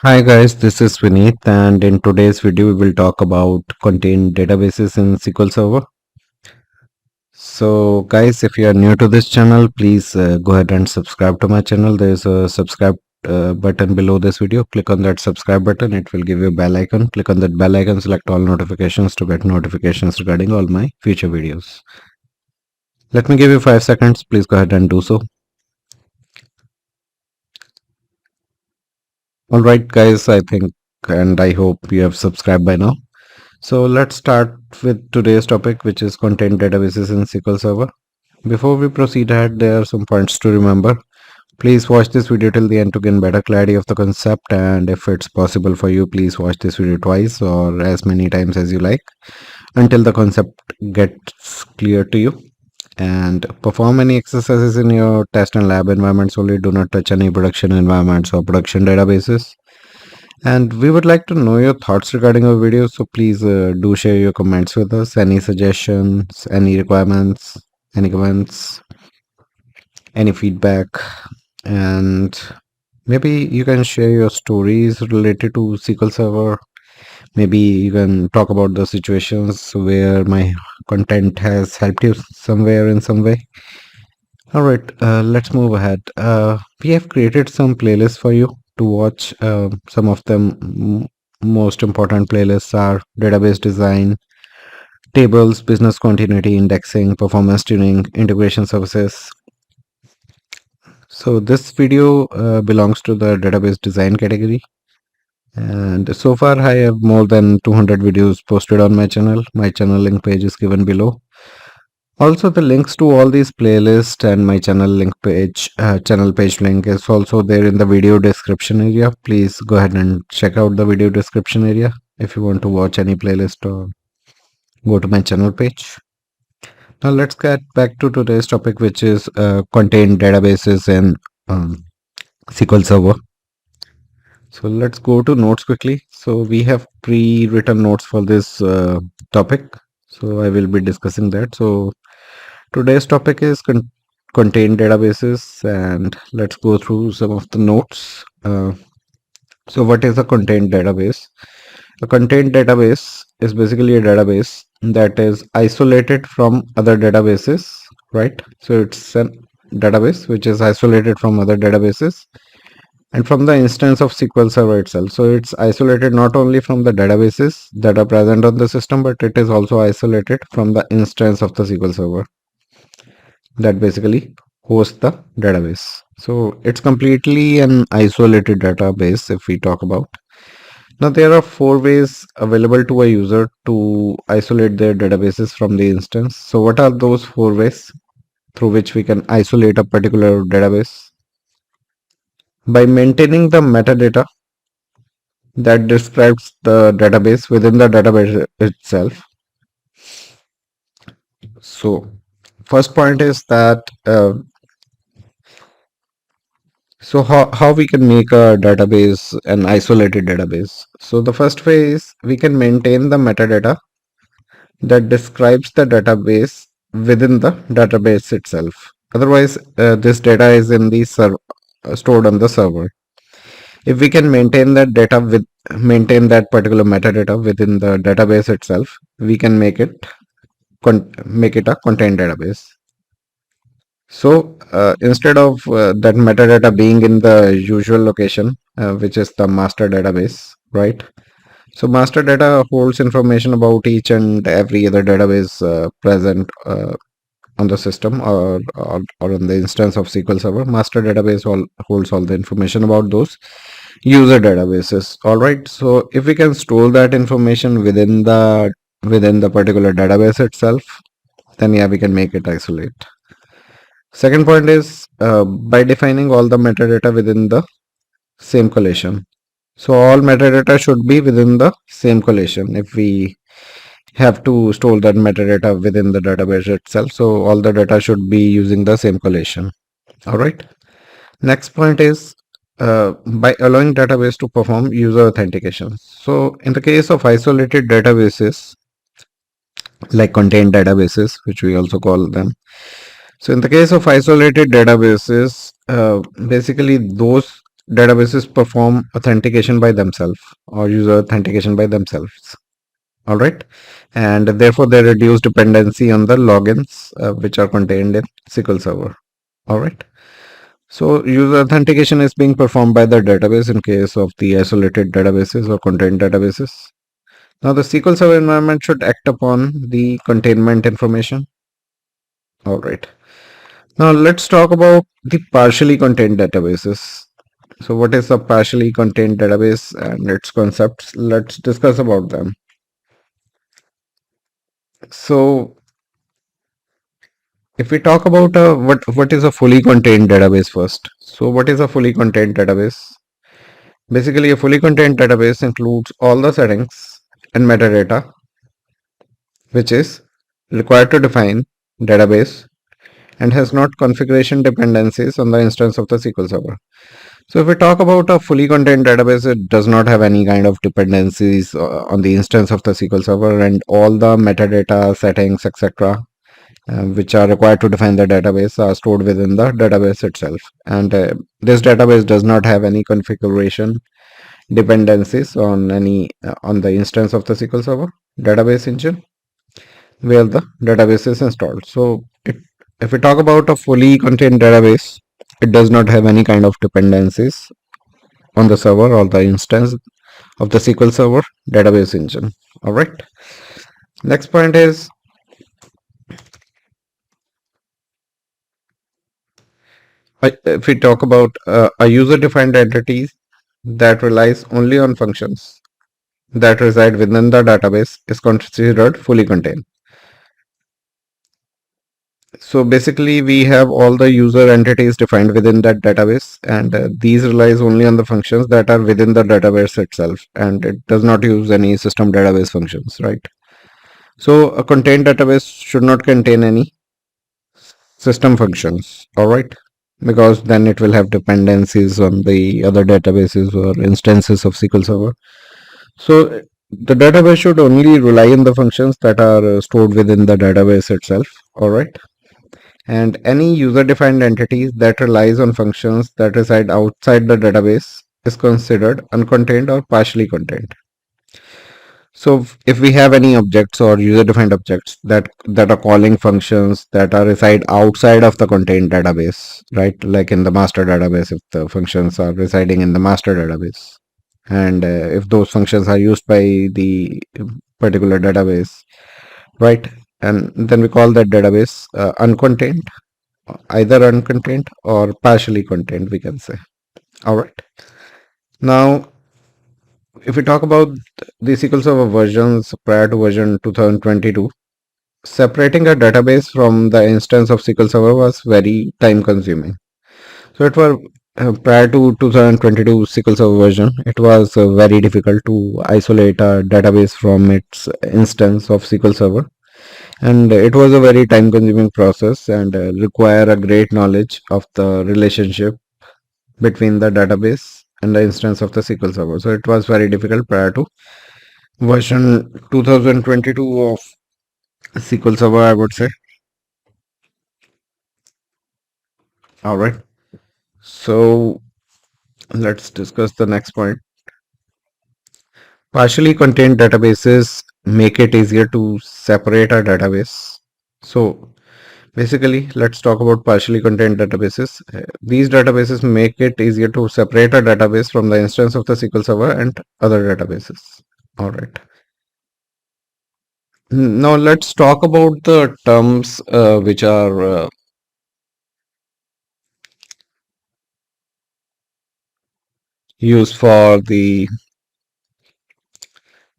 Hi guys, this is Vineet, and in today's video we will talk about contained databases in SQL Server. So guys, if you are new to this channel, please go ahead and subscribe to my channel. There is a subscribe button below this video. Click on that subscribe button. It will give you a bell icon. Click on that bell icon, select all notifications to get notifications regarding all my future videos. Let me give you 5 seconds. Please go ahead and do so. Alright guys, I think and I hope you have subscribed by now. So let's start with today's topic, which is contained databases in SQL Server. Before we proceed ahead, there are some points to remember. Please watch this video till the end to gain better clarity of the concept, and if it's possible for you, please watch this video twice or as many times as you like until the concept gets clear to you. And perform any exercises in your test and lab environments only. Do not touch any production environments or production databases. And we would like to know your thoughts regarding our video, so please do share your comments with us. Any suggestions, any requirements, any comments, any feedback, and maybe you can share your stories related to SQL Server. Maybe you can talk about the situations where my content has helped you somewhere in some way. All right, let's move ahead. We have created some playlists for you to watch. Some of them most important playlists are database design, tables, business continuity, indexing, performance tuning, integration services. So this video belongs to the database design category. And so far I have more than 200 videos posted on my channel. My channel link page is given below. Also, the links to all these playlists and my channel link page, channel page link is also there in the video description area. Please go ahead and check out the video description area if you want to watch any playlist or go to my channel page. Now let's get back to today's topic, which is contained databases in SQL Server. So let's go to notes quickly. So we have pre-written notes for this topic. So I will be discussing that. So today's topic is contained databases, and let's go through some of the notes. So what is a contained database? A contained database is basically a database that is isolated from other databases, right? So it's a database which is isolated from other databases and from the instance of SQL Server itself. So it's isolated not only from the databases that are present on the system, but it is also isolated from the instance of the SQL Server that basically hosts the database. So it's completely an isolated database if we talk about. Now there are 4 ways available to a user to isolate their databases from the instance. So what are those 4 ways through which we can isolate a particular database? By maintaining the metadata that describes the database within the database itself. So first point is that so how we can make a database an isolated database. So the first way is we can maintain the metadata that describes the database within the database itself. Otherwise, this data is in the stored on the server. If we can maintain that data maintain that particular metadata within the database itself, we can make it a contained database. So instead of that metadata being in the usual location, which is the master database, right? So master data holds information about each and every other database present on the system or on the instance of SQL Server. Master database holds all the information about those user databases. All right. So if we can store that information within the particular database itself, then yeah, we can make it isolate. Second point is by defining all the metadata within the same collation. So all metadata should be within the same collation if we have to store that metadata within the database itself. So all the data should be using the same collation. All right. Next point is by allowing database to perform user authentication. So in the case of isolated databases, like contained databases, which we also call them. So in the case of isolated databases, basically those databases perform authentication by themselves or user authentication by themselves. All right, and therefore they reduce dependency on the logins which are contained in SQL Server. All right. So user authentication is being performed by the database in case of the isolated databases or contained databases. Now the SQL Server environment should act upon the containment information. All right. Now let's talk about the partially contained databases. So what is a partially contained database and its concepts? Let's discuss about them. So if we talk about what is a fully contained database first. So what is a fully contained database? Basically, a fully contained database includes all the settings and metadata which is required to define database and has not configuration dependencies on the instance of the SQL Server. So if we talk about a fully contained database, it does not have any kind of dependencies on the instance of the SQL Server, and all the metadata, settings, etc., which are required to define the database are stored within the database itself. And this database does not have any configuration dependencies on on the instance of the SQL Server database engine where the database is installed. So if we talk about a fully contained database, it does not have any kind of dependencies on the server or the instance of the SQL Server database engine. All right. Next point is if we talk about a user-defined entity that relies only on functions that reside within the database is considered fully contained. So basically we have all the user entities defined within that database, and these relies only on the functions that are within the database itself, and it does not use any system database functions, right? So a contained database should not contain any system functions, all right? Because then it will have dependencies on the other databases or instances of SQL Server. So the database should only rely on the functions that are stored within the database itself, all right? And any user-defined entity that relies on functions that reside outside the database is considered uncontained or partially contained. So if we have any objects or user-defined objects that are calling functions that are reside outside of the contained database, right? Like in the master database, if the functions are residing in the master database, and if those functions are used by the particular database, right? And then we call that database uncontained, either uncontained or partially contained, we can say. All right. Now, if we talk about the SQL Server versions prior to version 2022, separating a database from the instance of SQL Server was very time consuming. So it was prior to 2022 SQL Server version, it was very difficult to isolate a database from its instance of SQL Server, and it was a very time consuming process and require a great knowledge of the relationship between the database and the instance of the SQL Server. So it was very difficult prior to version 2022 of SQL Server, I would say. All right. So let's discuss the next point. Partially contained databases make it easier to separate a database. So basically, let's talk about partially contained databases. These databases make it easier to separate a database from the instance of the SQL Server and other databases. All right. Now let's talk about the terms which are used for the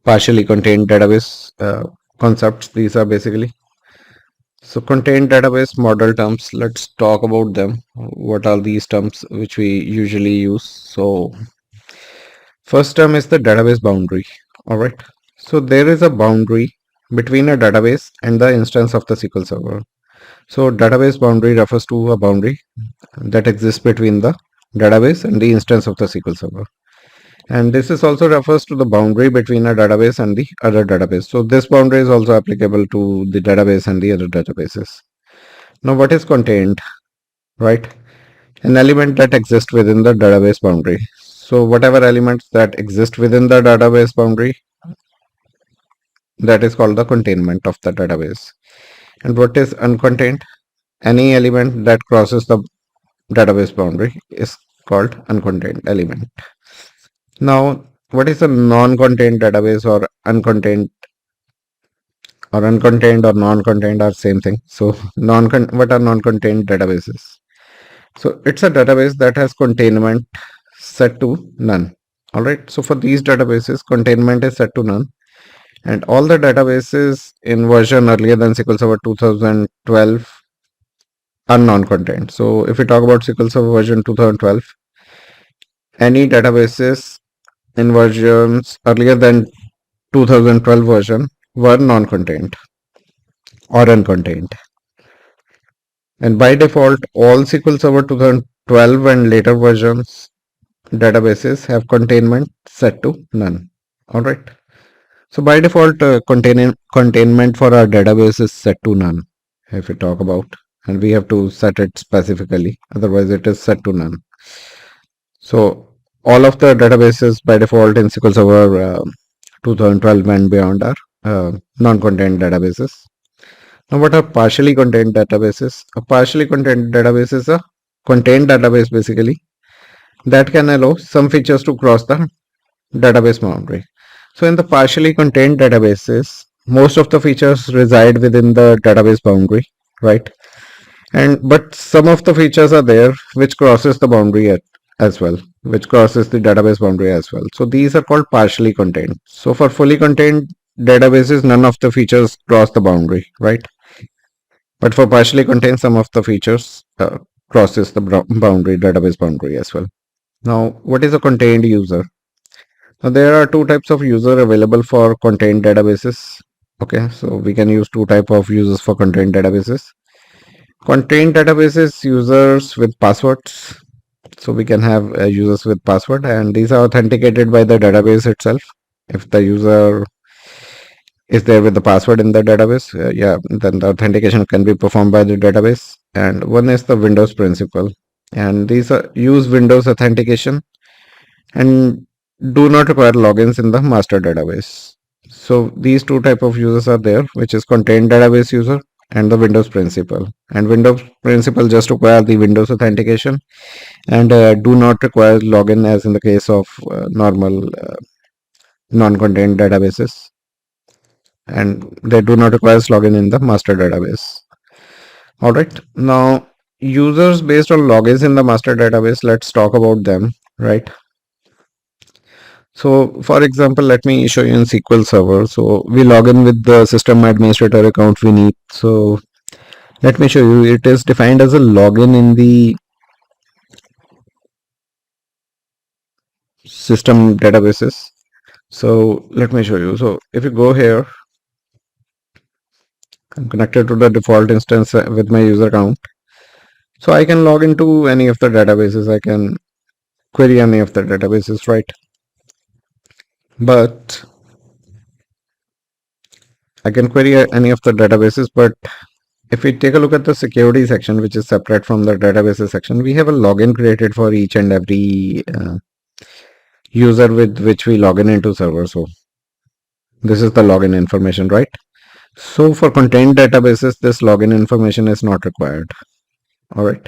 partially contained database concepts. These are basically so contained database model terms. Let's talk about them. What are these terms which we usually use? So first term is the database boundary. All right. So there is a boundary between a database and the instance of the SQL Server. So database boundary refers to a boundary that exists between the database and the instance of the SQL Server. And this is also refers to the boundary between a database and the other database. So this boundary is also applicable to the database and the other databases. Now what is contained, right? an element that exists within the database boundary. So whatever elements that exist within the database boundary, that is called the containment of the database. And what is uncontained? Any element that crosses the database boundary is called uncontained element. Now, what is a non-contained database, or uncontained, or uncontained or non-contained are same thing. So what are non-contained databases? So it's a database that has containment set to none. All right. So for these databases, containment is set to none, and all the databases in version earlier than SQL Server 2012 are non-contained. So if we talk about SQL Server version 2012, any databases in versions earlier than 2012 version were non-contained or uncontained. And by default, all SQL Server 2012 and later versions databases have containment set to none. All right. So by default, containment for our database is set to none. If we talk about, and we have to set it specifically, otherwise it is set to none. So all of the databases by default in SQL Server 2012 and beyond are non-contained databases. Now, what are partially contained databases? A partially contained database is a contained database basically that can allow some features to cross the database boundary. So in the partially contained databases, most of the features reside within the database boundary, right? But some of the features are there which crosses the boundary as well, which crosses the database boundary as well. So these are called partially contained. So for fully contained databases, none of the features cross the boundary, right? But for partially contained, some of the features crosses the boundary, database boundary as well. Now, what is a contained user? Now, there are two types of user available for contained databases. Okay, so we can use two type of users for contained databases. Contained databases users with passwords. So we can have users with password, and these are authenticated by the database itself. If the user is there with the password in the database, then the authentication can be performed by the database. And one is the Windows principal, and these are use Windows authentication and do not require logins in the master database. So these two type of users are there, which is contained database user and the Windows principal. And Windows principal just require the Windows authentication and do not require login as in the case of normal non-contained databases, and they do not require login in the master database. All right, now users based on logins in the master database, let's talk about them, right? So for example, let me show you in SQL Server. So we log in with the system administrator account Vineet. So let me show you, it is defined as a login in the system databases. So let me show you. So if you go here, I'm connected to the default instance with my user account. So I can log into any of the databases. I can query any of the databases, right? But I can query any of the databases, but if we take a look at the security section, which is separate from the databases section, we have a login created for each and every user with which we log in into server. So this is the login information, right? So for contained databases, this login information is not required. All right.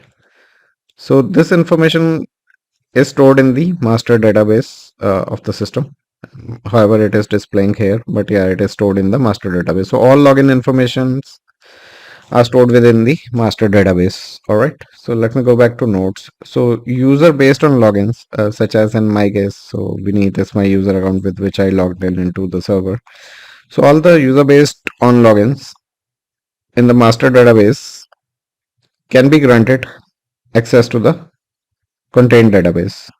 So this information is stored in the master database of the system. However, it is displaying here, but yeah, it is stored in the master database. So all login informations are stored within the master database. All right. So let me go back to notes. So user based on logins, such as in my case, so Vineet is my user account with which I logged in into the server. So all the user based on logins in the master database can be granted access to the contained database.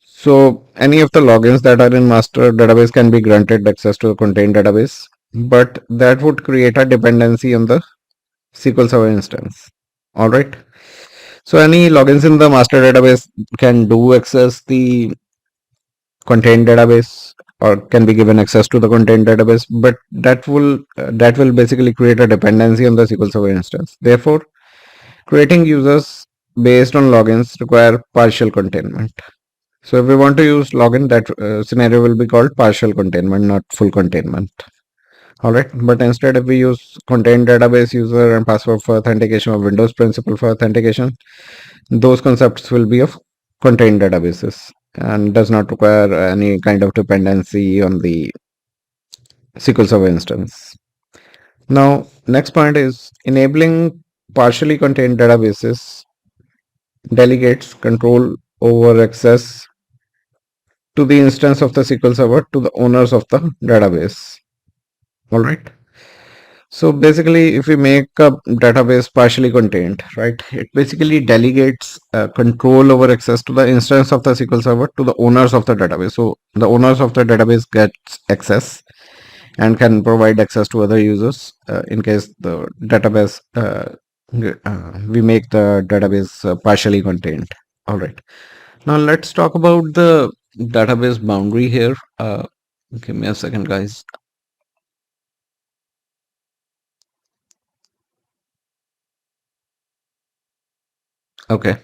So any of the logins that are in master database can be granted access to the contained database, but that would create a dependency on the SQL Server instance. All right. So any logins in the master database can do access the contained database or can be given access to the contained database, but that will basically create a dependency on the SQL Server instance. Therefore, Creating users based on logins require partial containment. So if we want to use login, that scenario will be called partial containment, not full containment. All right, but instead if we use contained database user and password for authentication or Windows principal for authentication, those concepts will be of contained databases and does not require any kind of dependency on the SQL Server instance. Now, next point is enabling partially contained databases delegates control over access to the instance of the SQL Server to the owners of the database. All right. So basically, if we make a database partially contained, right, it basically delegates control over access to the instance of the SQL Server to the owners of the database. So the owners of the database gets access and can provide access to other users in case the database we make the database partially contained. All right. Now let's talk about the database boundary here. Give me a second, guys. Okay.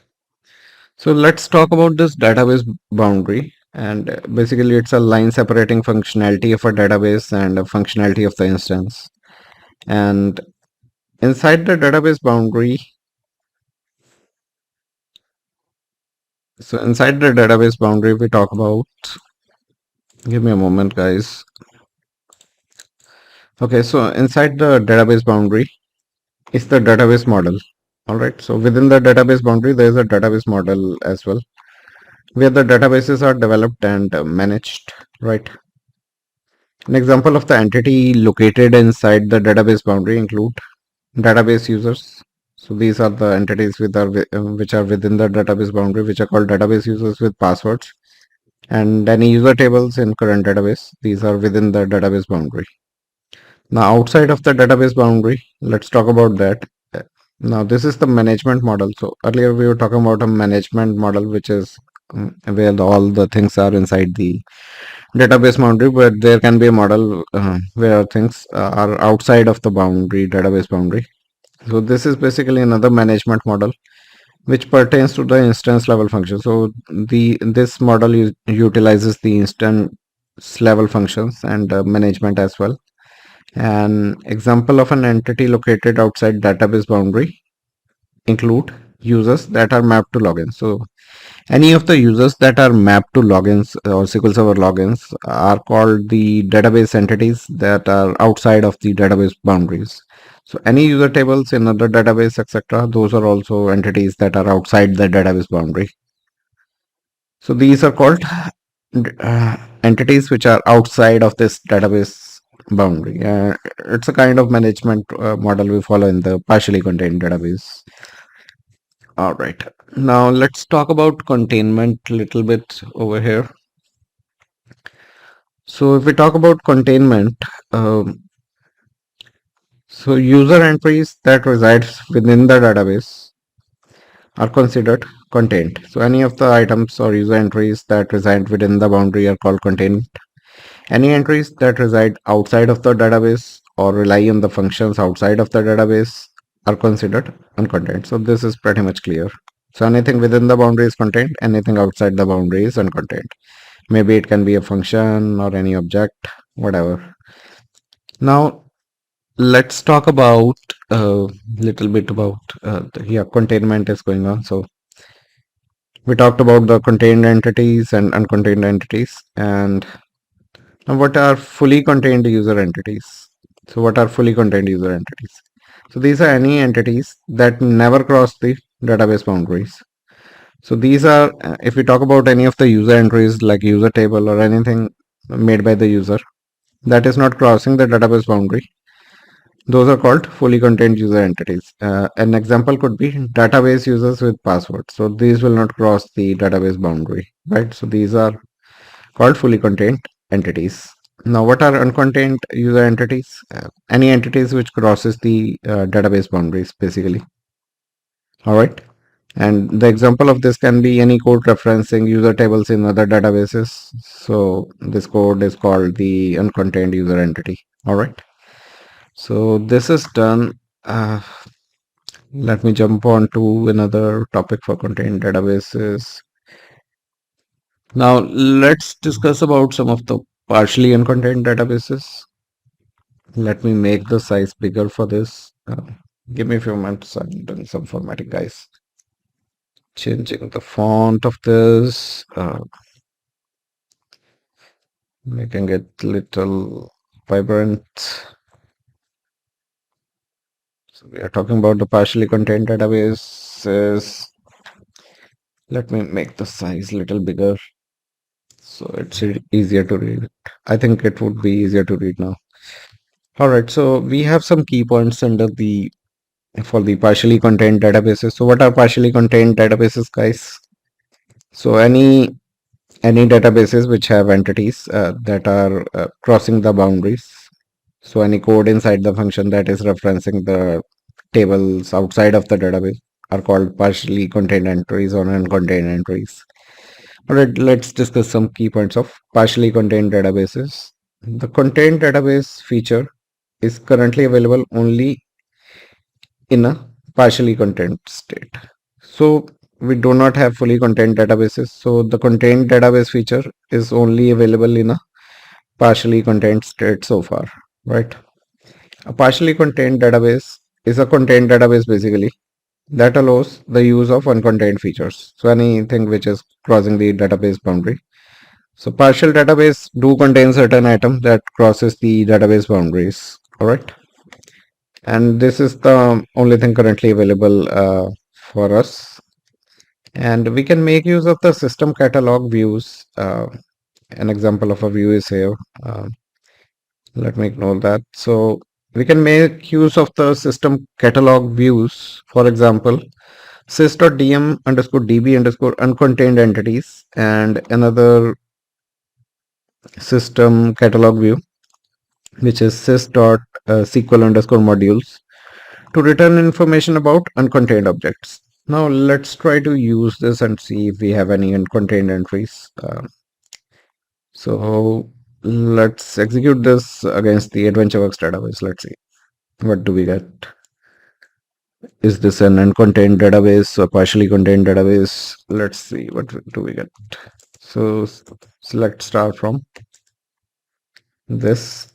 So let's talk about this database boundary. And basically, it's a line separating functionality of a database and a functionality of the instance. And inside the database boundary, so inside the database boundary, we talk about, give me a moment, guys. Okay, so inside the database boundary is the database model. All right, so within the database boundary, there is a database model as well, where the databases are developed and managed, right? An example of the entity located inside the database boundary include database users. So these are the entities which are within the database boundary, which are called database users with passwords. And any user tables in current database, these are within the database boundary. Now outside of the database boundary, let's talk about that. Now this is the management model. So earlier we were talking about a management model, which is where all the things are inside the database boundary, but there can be a model where things are outside of the boundary, database boundary. So this is basically another management model which pertains to the instance level function. So this model utilizes the instance level functions and management as well. An example of an entity located outside database boundary include users that are mapped to login. So any of the users that are mapped to logins or SQL Server logins are called the database entities that are outside of the database boundaries. So any user tables in other database, etc., those are also entities that are outside the database boundary. So these are called entities which are outside of this database boundary. It's a kind of management model we follow in the partially contained database. All right. Now let's talk about containment a little bit over here. So if we talk about containment, so user entries that resides within the database are considered contained. So any of the items or user entries that reside within the boundary are called contained. Any entries that reside outside of the database or rely on the functions outside of the database are considered uncontained. So this is pretty much clear. So anything within the boundary is contained, anything outside the boundary is uncontained. Maybe it can be a function or any object, whatever. Now let's talk about a little bit about containment is going on. So we talked about the contained entities and uncontained entities, and now what are fully contained user entities? So what are fully contained user entities? So these are any entities that never cross the database boundaries. So these are, if we talk about any of the user entries like user table or anything made by the user that is not crossing the database boundary, those are called fully contained user entities. An example could be database users with passwords. So these will not cross the database boundary, right? So these are called fully contained entities. Now, what are uncontained user entities? Any entities which crosses the database boundaries, basically. All right. And the example of this can be any code referencing user tables in other databases. So this code is called the uncontained user entity. All right. So this is done. Let me jump on to another topic for contained databases. Now let's discuss about some of the partially uncontained databases. Let me make the size bigger for this. Give me a few minutes. I'm doing some formatting, guys. Changing the font of this, making it little vibrant. So we are talking about the partially contained databases. Let me make the size little bigger so it's easier to read. I think it would be easier to read now. All right, so we have some key points under the for the partially contained databases. So what are partially contained databases, guys? So any databases which have entities that are crossing the boundaries. So any code inside the function that is referencing the tables outside of the database are called partially contained entries or uncontained entries. All right, let's discuss some key points of partially contained databases. The contained database feature is currently available only in a partially contained state. So we do not have fully contained databases. So the contained database feature is only available in a partially contained state so far, right? A partially contained database is a contained database basically that allows the use of uncontained features. So anything which is crossing the database boundary. So partial database do contain certain items that crosses the database boundaries. All right. And this is the only thing currently available for us. And we can make use of the system catalog views. An example of a view is here. Let me ignore that. So we can make use of the system catalog views. For example, sys.dm underscore db underscore uncontained entities and another system catalog view, which is sys.sql underscore modules to return information about uncontained objects. Now let's try to use this and see if we have any uncontained entries. So let's execute this against the AdventureWorks database. Let's see. What do we get? Is this an uncontained database or partially contained database? Let's see. What do we get? So select start from this.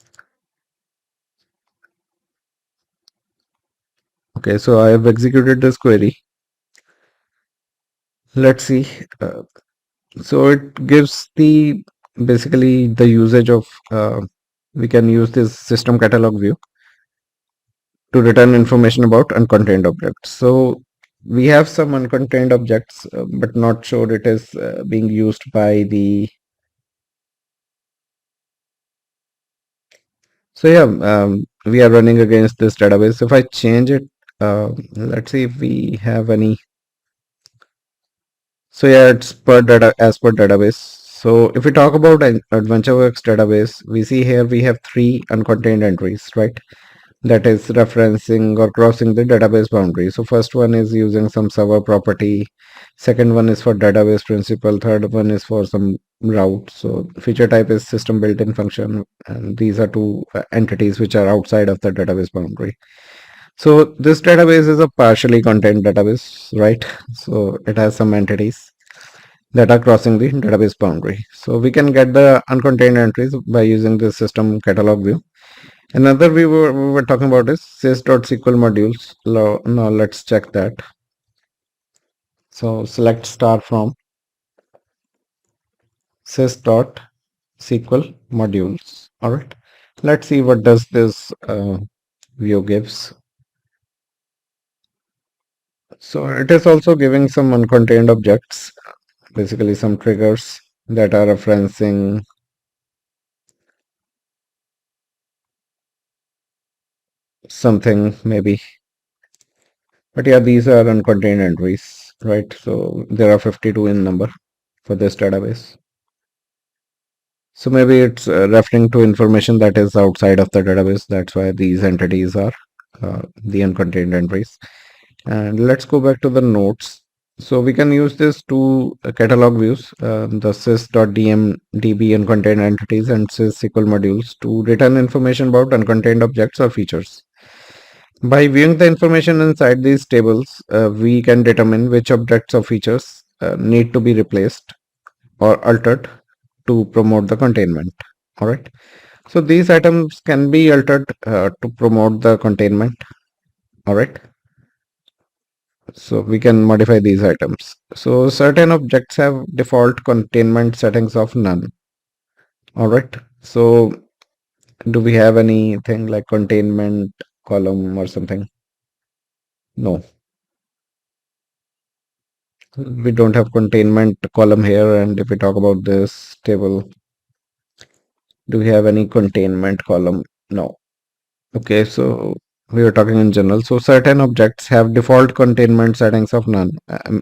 Okay, so I have executed this query. Let's see. So it gives the basically the usage of we can use this system catalog view to return information about uncontained objects. So we have some uncontained objects, but not sure it is being used by the. So yeah, we are running against this database. If I change it, let's see if we have any. So yeah, it's per data as per database. So if we talk about an AdventureWorks database, we see here we have 3 uncontained entries, right? That is referencing or crossing the database boundary. So first one is using some server property. Second one is for database principal. Third one is for some route. So feature type is system built-in function. And these are 2 entities which are outside of the database boundary. So this database is a partially contained database, right? So it has some entities that are crossing the database boundary. So we can get the uncontained entries by using the system catalog view. Another we were talking about is sys.sql modules. Now let's check that. So select star from sys.sql modules. All right. Let's see what does this view gives. So it is also giving some uncontained objects, basically some triggers that are referencing something maybe. But yeah, these are uncontained entries, right? So there are 52 in number for this database. So maybe it's referring to information that is outside of the database. That's why these entities are the uncontained entries. And let's go back to the notes. So we can use this to catalog views, the sys.dm, db uncontained entities and sys SQL modules to return information about uncontained objects or features. By viewing the information inside these tables, we can determine which objects or features need to be replaced or altered to promote the containment. All right. So these items can be altered to promote the containment. All right. So we can modify these items. So certain objects have default containment settings of none. All right. So do we have anything like containment column or something? No, we don't have containment column here. And if we talk about this table, do we have any containment column? No. Okay, so we were talking in general. So certain objects have default containment settings of none,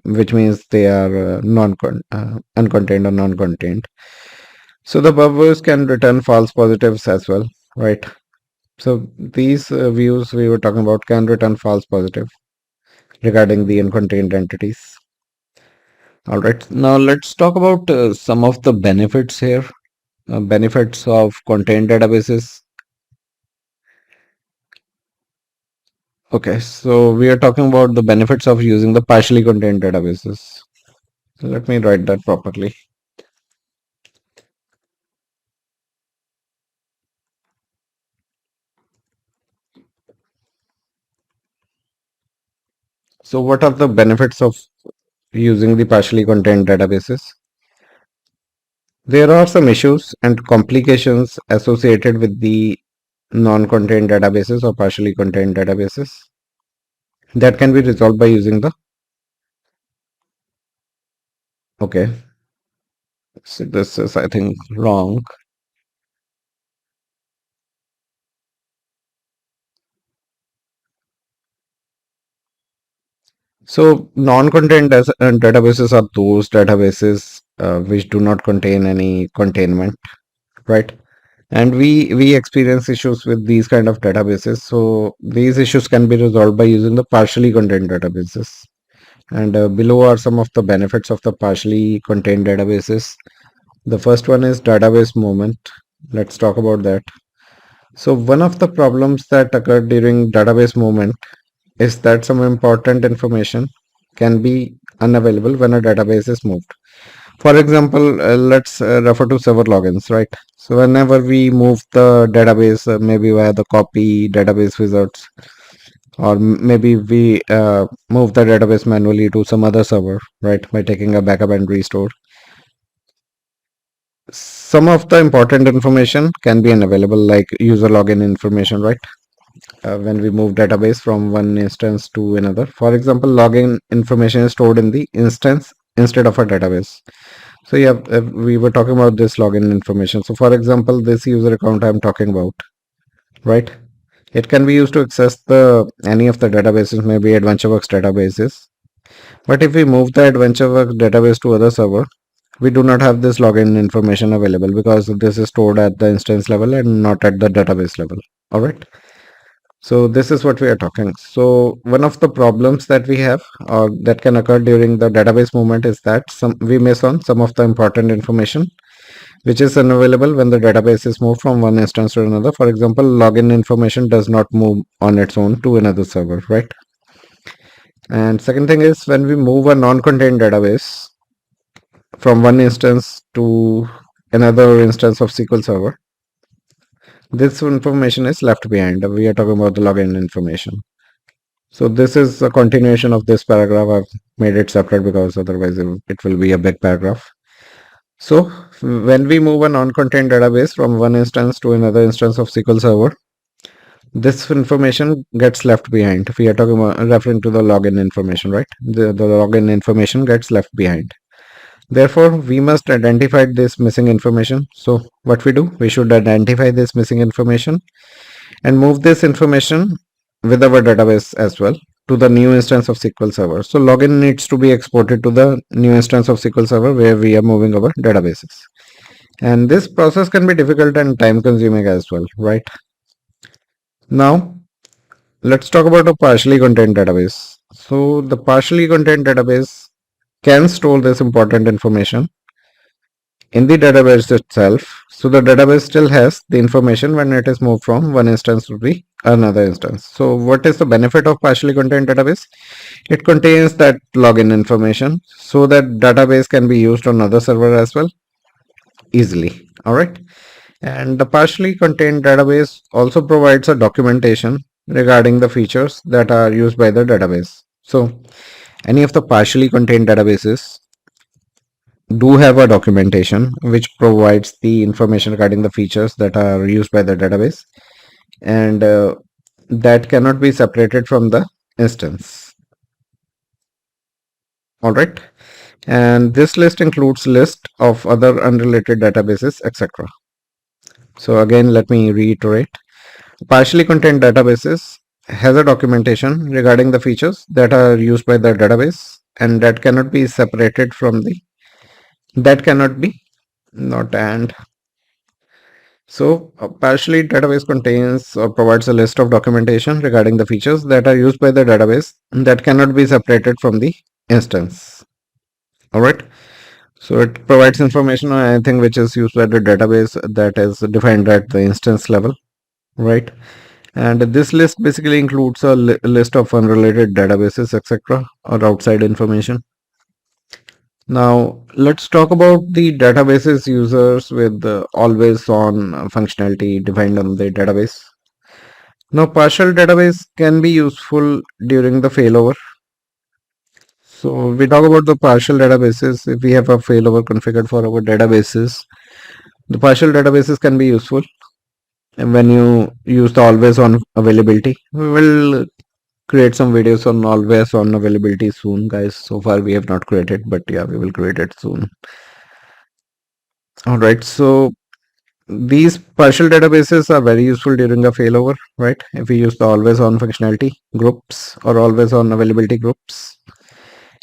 which means they are uncontained or non-contained. So the buffers can return false positives as well, right? So these views we were talking about can return false positive regarding the uncontained entities. All right, now let's talk about some of the benefits here. Benefits of contained databases. Okay, so we are talking about the benefits of using the partially contained databases. So let me write that properly. So what are the benefits of using the partially contained databases? There are some issues and complications associated with the non-contained databases or partially contained databases that can be resolved by using the. Okay, so this is I think wrong. So non-contained databases are those databases which do not contain any containment, right? And we experience issues with these kind of databases. So these issues can be resolved by using the partially contained databases. And below are some of the benefits of the partially contained databases. The first one is database movement. Let's talk about that. So one of the problems that occur during database movement is that some important information can be unavailable when a database is moved. For example, let's refer to server logins, right? So whenever we move the database, maybe via the copy database wizards, or maybe we move the database manually to some other server, right? By taking a backup and restore. Some of the important information can be unavailable, like user login information, right? When we move database from one instance to another. For example, login information is stored in the instance instead of a database. So yeah, we were talking about this login information. So for example, this user account I'm talking about, right? It can be used to access the any of the databases, maybe AdventureWorks databases. But if we move the AdventureWorks database to other server, we do not have this login information available because this is stored at the instance level and not at the database level. All right. So this is what we are talking. So one of the problems that we have or that can occur during the database movement is that we miss on some of the important information which is unavailable when the database is moved from one instance to another. For example, login information does not move on its own to another server, right? And second thing is when we move a non-contained database from one instance to another instance of SQL Server, this information is left behind. We are talking about the login information. So this is a continuation of this paragraph. I've made it separate because otherwise it will be a big paragraph. So when we move a non-contained database from one instance to another instance of SQL Server, this information gets left behind. We are talking about referring to the login information, right? The login information gets left behind. Therefore, we must identify this missing information. So what we do, we should identify this missing information and move this information with our database as well to the new instance of SQL Server. So login needs to be exported to the new instance of SQL Server where we are moving our databases. And this process can be difficult and time consuming as well, right? Now, let's talk about a partially contained database. So the partially contained database can store this important information in the database itself. So the database still has the information when it is moved from one instance to the another instance. So what is the benefit of partially contained database? It contains that login information so that database can be used on other server as well easily. All right. And the partially contained database also provides a documentation regarding the features that are used by the database. So any of the partially contained databases do have a documentation which provides the information regarding the features that are used by the database, and that cannot be separated from the instance. All right. And this list includes list of other unrelated databases, etc. So again, let me reiterate. Partially contained databases has a documentation regarding the features that are used by the database, and that cannot be separated from the that cannot be not and so a partially database contains or provides a list of documentation regarding the features that are used by the database that cannot be separated from the instance. All right. So it provides information on anything which is used by the database that is defined at the instance level, right? And this list basically includes a list of unrelated databases, etc., or outside information. Now, let's talk about the databases users with always on functionality defined on the database. Now, partial database can be useful during the failover. So, we talk about the partial databases. If we have a failover configured for our databases, the partial databases can be useful. And when you use the always on availability, we will create some videos on always on availability soon, guys. So far, we have not created, but yeah, we will create it soon. All right. So, these partial databases are very useful during a failover, right? If we use the always on functionality groups or always on availability groups.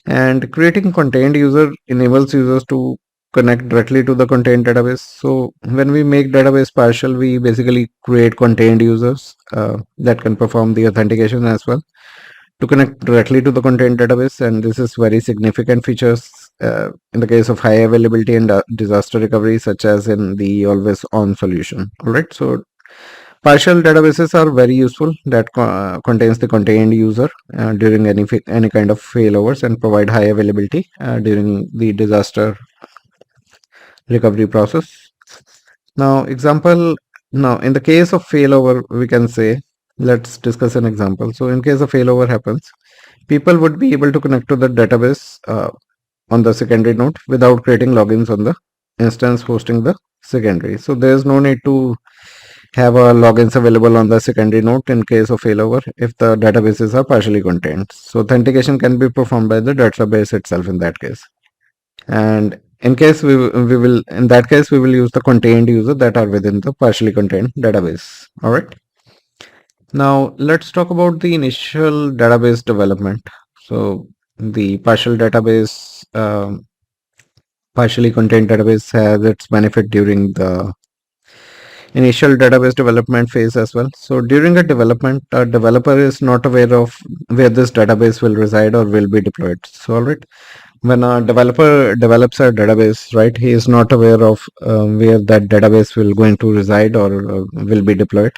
And creating contained user enables users to connect directly to the contained database. So when we make database partial, we basically create contained users that can perform the authentication as well to connect directly to the contained database. And this is very significant features in the case of high availability and disaster recovery, such as in the always on solution. All right. So partial databases are very useful that contains the contained user during any kind of failovers and provide high availability during the disaster recovery process. Now in the case of failover, we can say, let's discuss an example. So in case of failover happens, people would be able to connect to the database on the secondary node without creating logins on the instance hosting the secondary. So there is no need to have a logins available on the secondary node in case of failover if the databases are partially contained. So authentication can be performed by the database itself in that case. And in case we will in that case we will use the contained user that are within the partially contained database. All right. Now let's talk about the initial database development. So the partially contained database has its benefit during the initial database development phase as well. So during a development, a developer is not aware of where this database will reside or will be deployed. So alright, when a developer develops a database, right, he is not aware of where that database will going to reside or will be deployed.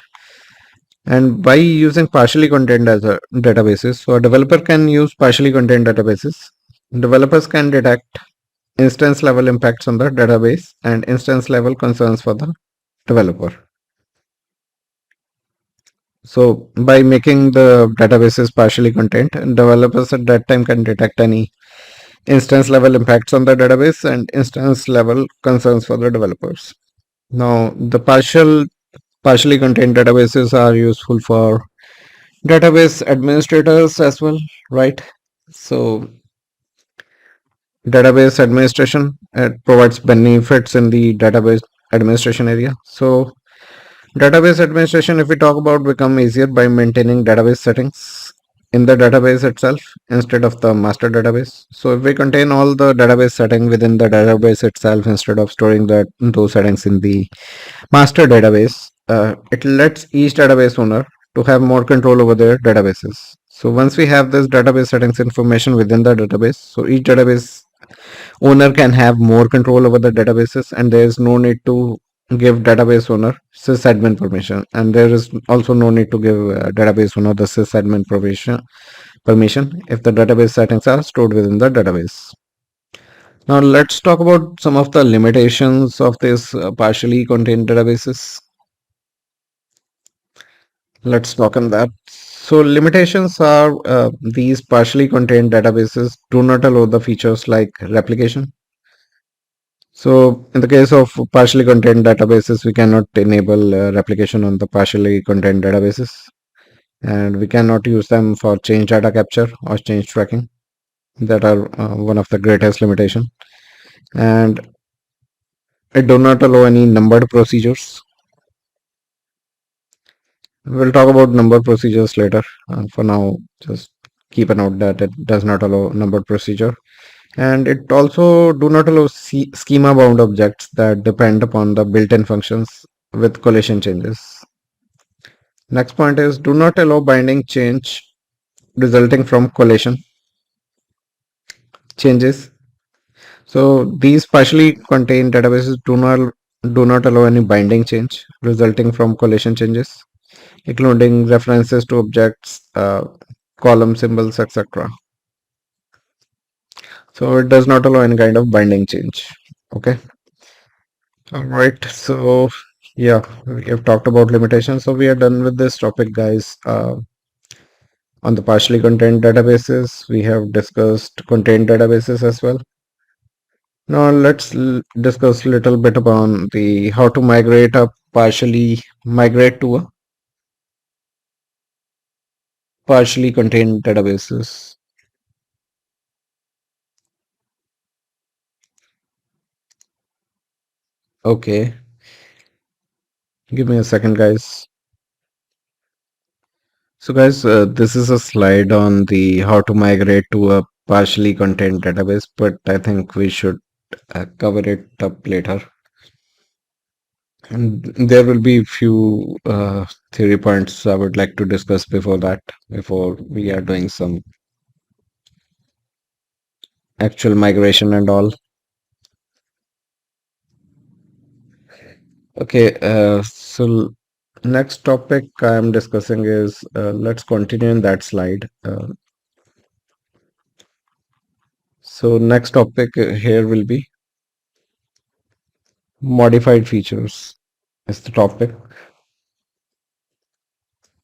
And by using partially contained as a databases, so a developer can use partially contained databases. Developers can detect instance level impacts on the database and instance level concerns for the developer. So by making the databases partially contained, developers at that time can detect any instance level impacts on the database and instance level concerns for the developers. Now the partially contained databases are useful for database administrators as well, right? So database administration, it provides benefits in the database administration area. So database administration, if we talk about, become easier by maintaining database settings in the database itself instead of the master database. So if we contain all the database setting within the database itself instead of storing those settings in the master database, it lets each database owner to have more control over their databases. So once we have this database settings information within the database, so each database owner can have more control over the databases, and there is no need to give database owner sysadmin permission, and there is also no need to give database owner the sysadmin permission if the database settings are stored within the database. Now let's talk about some of the limitations of this partially contained databases. Let's talk on that. So limitations are these partially contained databases do not allow the features like replication. So in the case of partially contained databases, we cannot enable replication on the partially contained databases, and we cannot use them for change data capture or change tracking. That are one of the greatest limitation. And it do not allow any numbered procedures. We'll talk about number procedures later. For now, just keep a note that it does not allow numbered procedure. And it also do not allow schema bound objects that depend upon the built-in functions with collation changes. Next point is do not allow binding change resulting from collation changes. So these partially contained databases do not allow any binding change resulting from collation changes, including references to objects, column symbols, etc. So it does not allow any kind of binding change. Okay. All right. So yeah, we have talked about limitations. So we are done with this topic, guys. On the partially contained databases, we have discussed contained databases as well. Now let's discuss a little bit about the how to migrate to a partially contained databases. Okay, give me a second, guys. So guys, this is a slide on the how to migrate to a partially contained database, but I think we should cover it up later. And there will be few theory points I would like to discuss before that, before we are doing some actual migration and all. Okay, so next topic I am discussing is let's continue in that slide. So next topic here will be modified features is the topic,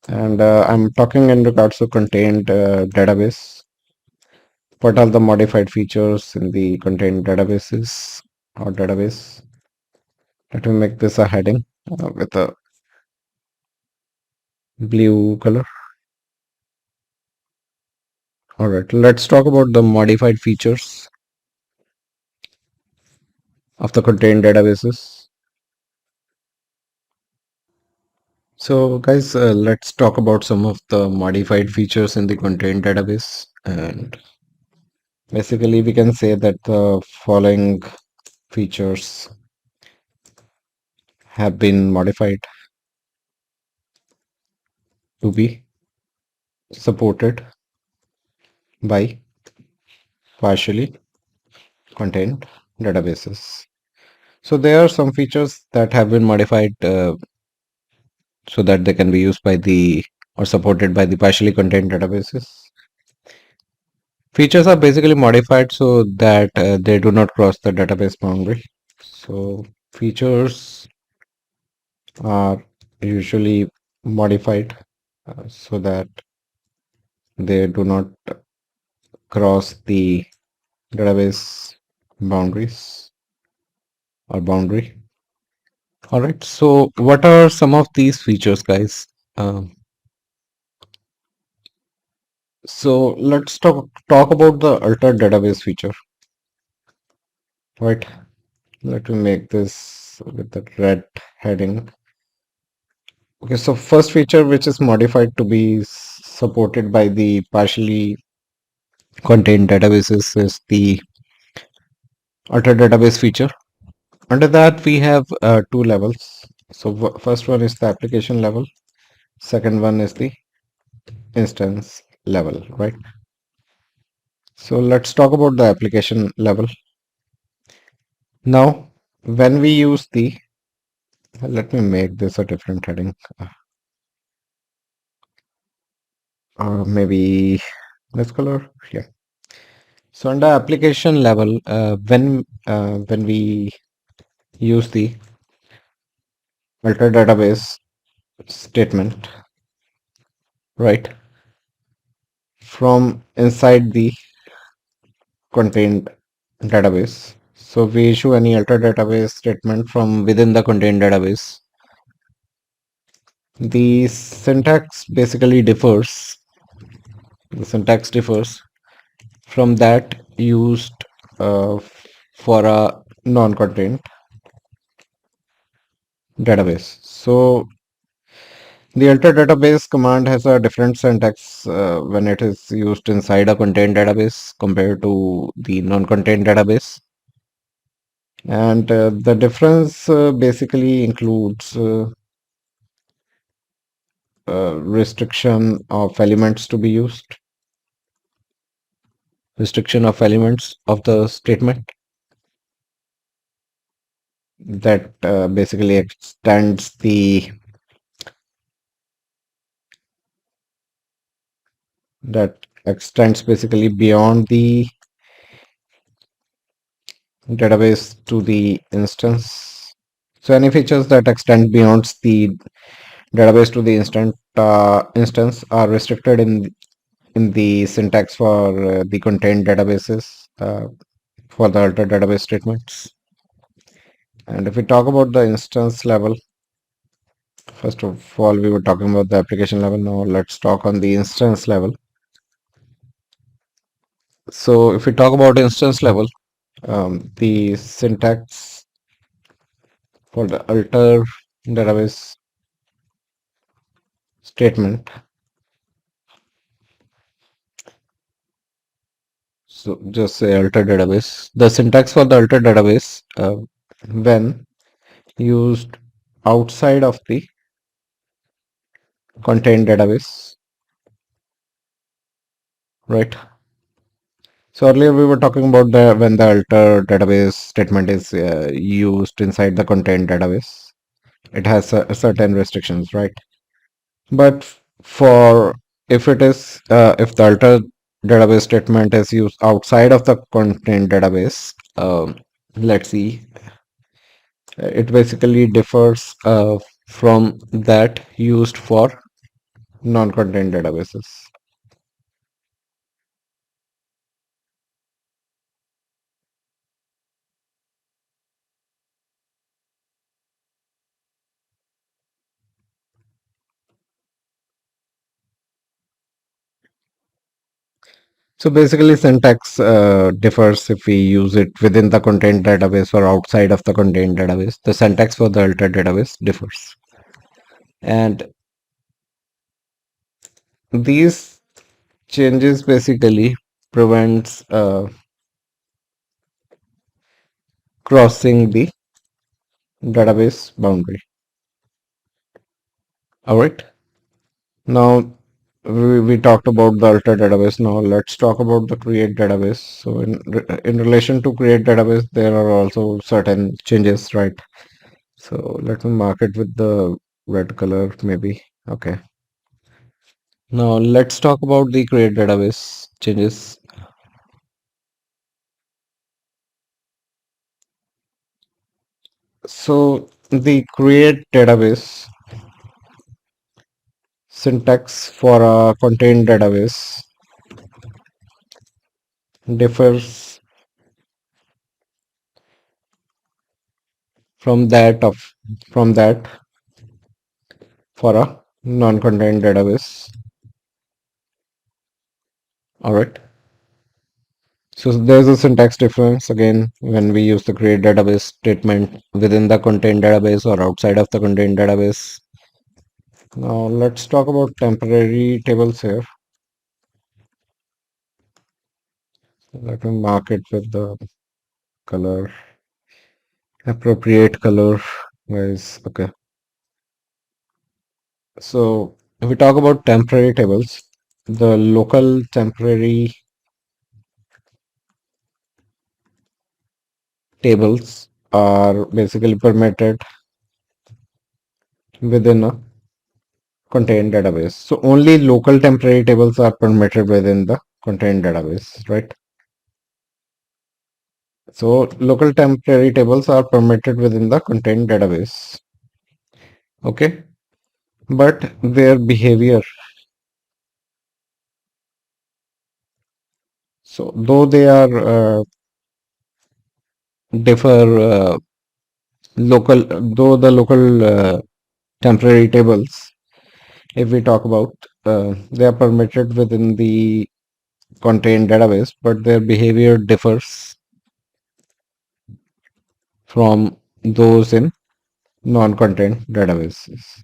and I'm talking in regards to contained database. What are the modified features in the contained databases or database? Let me make this a heading with a blue color. All right, let's talk about the modified features of the contained databases. So guys, let's talk about some of the modified features in the contained database. And basically we can say that the following features have been modified to be supported by partially contained databases. So there are some features that have been modified so that they can be used by the or supported by the partially contained databases. Features are basically modified so that they do not cross the database boundary. So features are usually modified so that they do not cross the database boundaries or boundary. All right. So what are some of these features, guys? Um, so let's talk about the altered database feature. Right. Let me make this with the red heading. Okay, so first feature which is modified to be supported by the partially contained databases is the auto database feature. Under that we have two levels. So first one is the application level. Second one is the instance level, right? So let's talk about the application level. Now, when we use the, let me make this a different heading, maybe this color. Yeah. So under application level, when we use the alter database statement, right, from inside the contained database. So we issue any alter database statement from within the contained database. The syntax basically differs. The syntax differs from that used for a non-contained database. So the alter database command has a different syntax when it is used inside a contained database compared to the non-contained database. And the difference basically includes restriction of elements to be used, restriction of elements of the statement that basically extends the basically beyond the database to the instance. So any features that extend beyond the database to the instance are restricted in the syntax for the contained databases for the alter database statements. And if we talk about the instance level, first of all, we were talking about the application level. Now let's talk on the instance level. So if we talk about instance level, the syntax for the alter database statement. So just say alter database. The syntax for the alter database when used outside of the contained database, right? So earlier we were talking about the when the alter database statement is used inside the contained database, it has certain restrictions, right? But for if it is if the alter database statement is used outside of the contained database, let's see, it basically differs from that used for non-contained databases. So basically syntax differs if we use it within the contained database or outside of the contained database. The syntax for the altered database differs. And these changes basically prevents crossing the database boundary. All right. Now we talked about the alter database. Now let's talk about the create database. So in relation to create database, there are also certain changes, right? So let me mark it with the red color, maybe. Okay. Now let's talk about the create database changes. So the create database syntax for a contained database differs from that for a non-contained database. All right. So there's a syntax difference again when we use the create database statement within the contained database or outside of the contained database. Now let's talk about temporary tables here. Let me mark it with the color, appropriate color, guys. Okay. So if we talk about temporary tables, the local temporary tables are basically permitted within a contained database. So only local temporary tables are permitted within the contained database, right? So local temporary tables are permitted within the contained database. Okay. But their behavior, so though they are differ local, though the local temporary tables, if we talk about, they are permitted within the contained database, but their behavior differs from those in non-contained databases.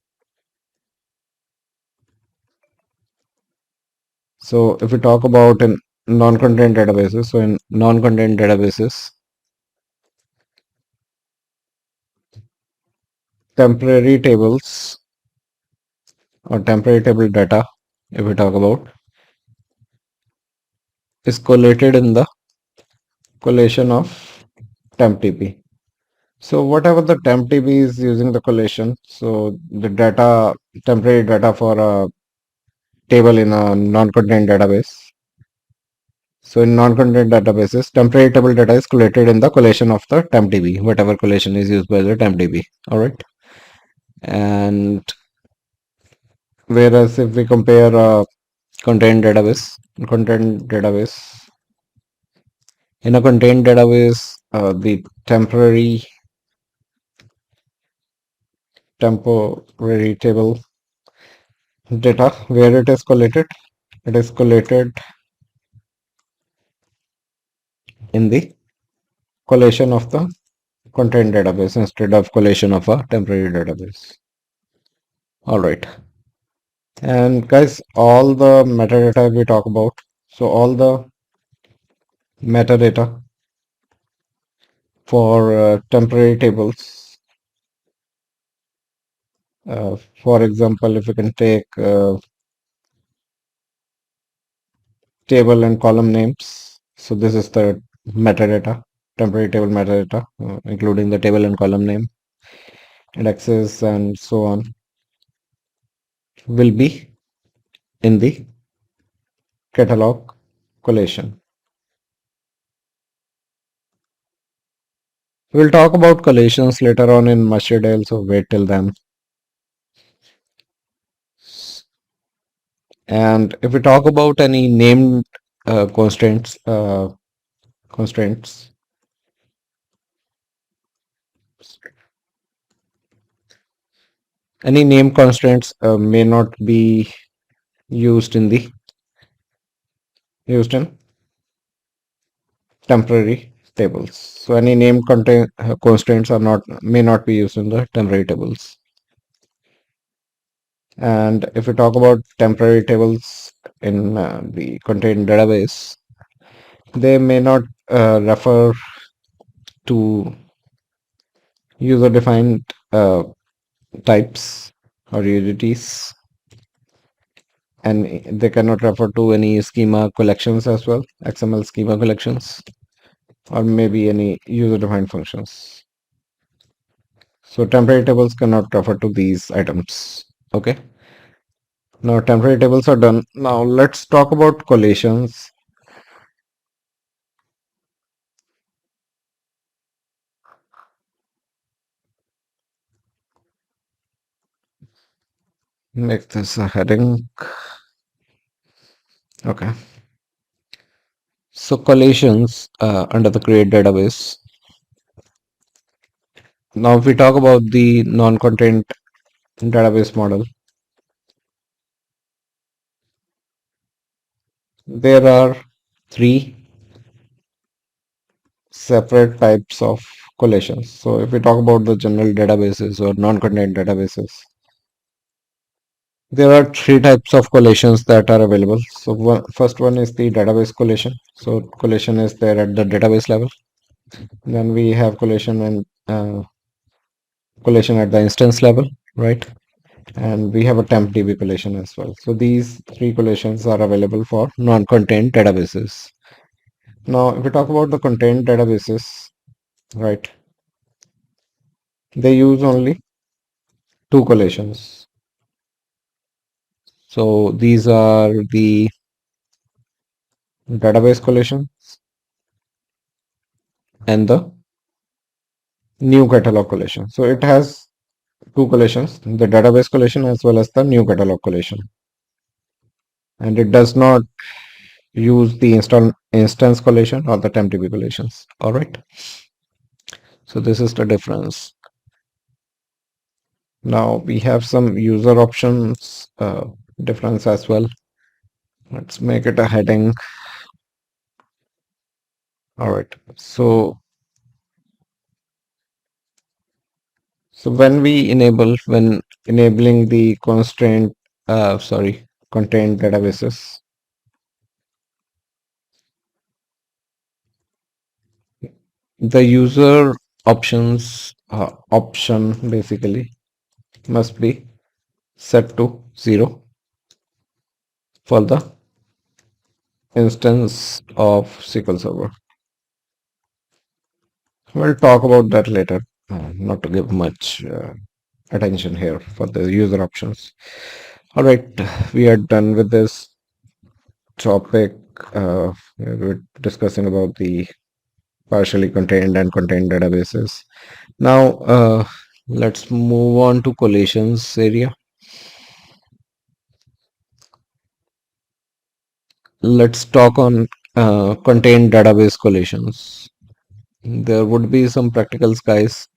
So if we talk about in non-contained databases, so in non-contained databases, temporary tables or temporary table data, if we talk about, is collated in the collation of tempdb. So whatever the tempdb is using the collation, so the data, temporary data for a table in a non-contained database. So in non-contained databases, temporary table data is collated in the collation of the tempdb, whatever collation is used by the tempdb. All right. And whereas if we compare a contained database, in a contained database, the temporary table data, where it is collated in the collation of the contained database instead of collation of a temporary database. All right. And guys, all the metadata we talk about, so all the metadata for temporary tables, for example, if we can take table and column names. So this is the metadata, temporary table metadata, including the table and column name, indexes, and so on, will be in the catalog collation. We'll talk about collations later on in much detail, so wait till then. And if we talk about any named constraints, any name constraints may not be used in the used in temporary tables. So any name constraints are not may not be used in the temporary tables. And if we talk about temporary tables in the contained database, they may not refer to user-defined types or utilities, and they cannot refer to any schema collections as well, XML schema collections, or maybe any user-defined functions. So temporary tables cannot refer to these items. Okay. Now temporary tables are done. Now let's talk about collations. Make this a heading. Okay. So collations under the create database. Now if we talk about the non-contained database model, there are three separate types of collations. So if we talk about the general databases or non-contained databases, there are three types of collations that are available. So first one is the database collation. So collation is there at the database level. Then we have collation and collation at the instance level, right? And we have a temp DB collation as well. So these three collations are available for non-contained databases. Now, if we talk about the contained databases, right? they use only two collations. So these are the database collation and the new catalog collation. So it has two collations, the database collation as well as the new catalog collation. And it does not use the instance collation or the tempdb collations. All right. So this is the difference. Now we have some user options difference as well. Let's make it a heading. All right. So when enabling the contained databases, the user option basically must be set to 0 for the instance of SQL Server. We'll talk about that later, not to give much attention here for the user options. All right, we are done with this topic. We're discussing about the partially contained and contained databases. Now, let's move on to collations area. Let's talk on contained database collations. There would be some practicals, guys,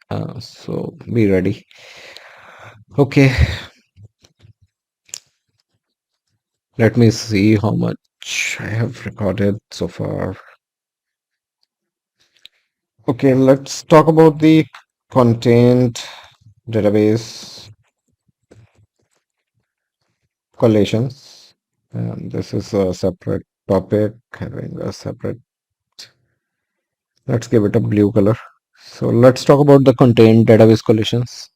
so be ready. Okay, let me see how much I have recorded so far. Okay, let's talk about the contained database collations. And this is a separate topic having a separate. Let's give it a blue color. So let's talk about the contained database collations.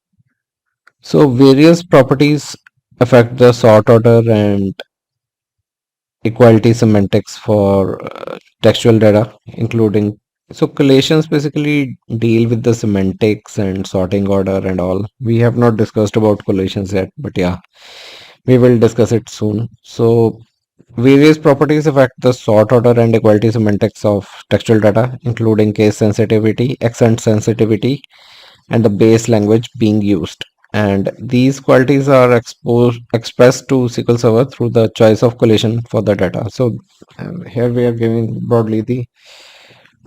So various properties affect the sort order and equality semantics for textual data, including so collations basically deal with the semantics and sorting order and all. We have not discussed about collations yet, but yeah, we will discuss it soon. So various properties affect the sort order and equality semantics of textual data, including case sensitivity, accent sensitivity, and the base language being used. And these qualities are expressed to SQL Server through the choice of collation for the data. So here we are giving broadly the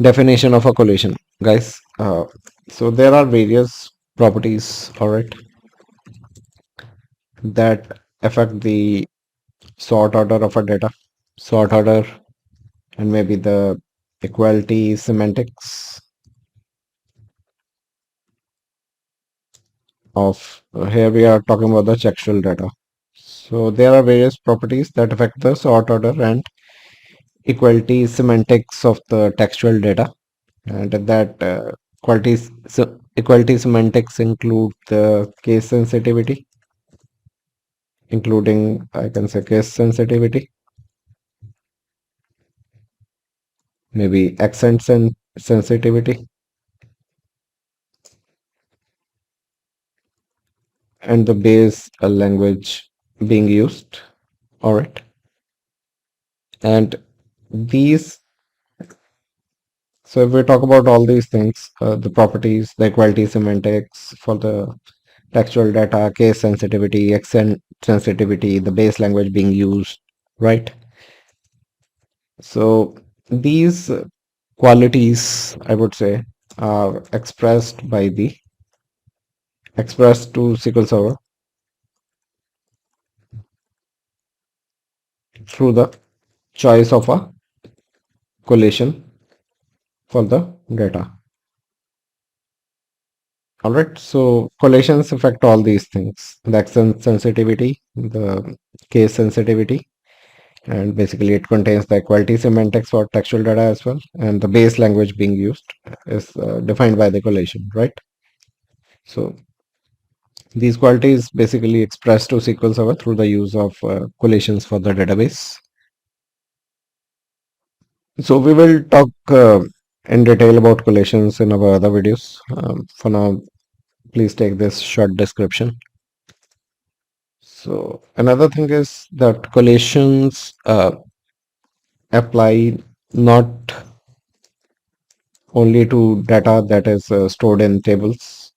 definition of a collation, guys. So there are various properties, all right, that affect the sort order of a data, sort order, and maybe the equality semantics of here we are talking about the textual data. So there are various properties that affect the sort order and equality semantics of the textual data, and that equality semantics include the case sensitivity, including I can say case sensitivity, maybe sensitivity, and the base language being used. All right, and these. So if we talk about all these things, the properties, the equality semantics for the textual data, case sensitivity, accent sensitivity, the base language being used, right? So these qualities, I would say, are expressed to SQL Server through the choice of a collation for the data. All right, so collations affect all these things: the accent sensitivity, the case sensitivity, and basically it contains the equality semantics for textual data as well, and the base language being used is defined by the collation, right? So these qualities basically expressed to SQL Server through the use of collations for the database. So we will talk in detail about collations in our other videos. For now, please take this short description. So another thing is that collations apply not only to data that is stored in tables.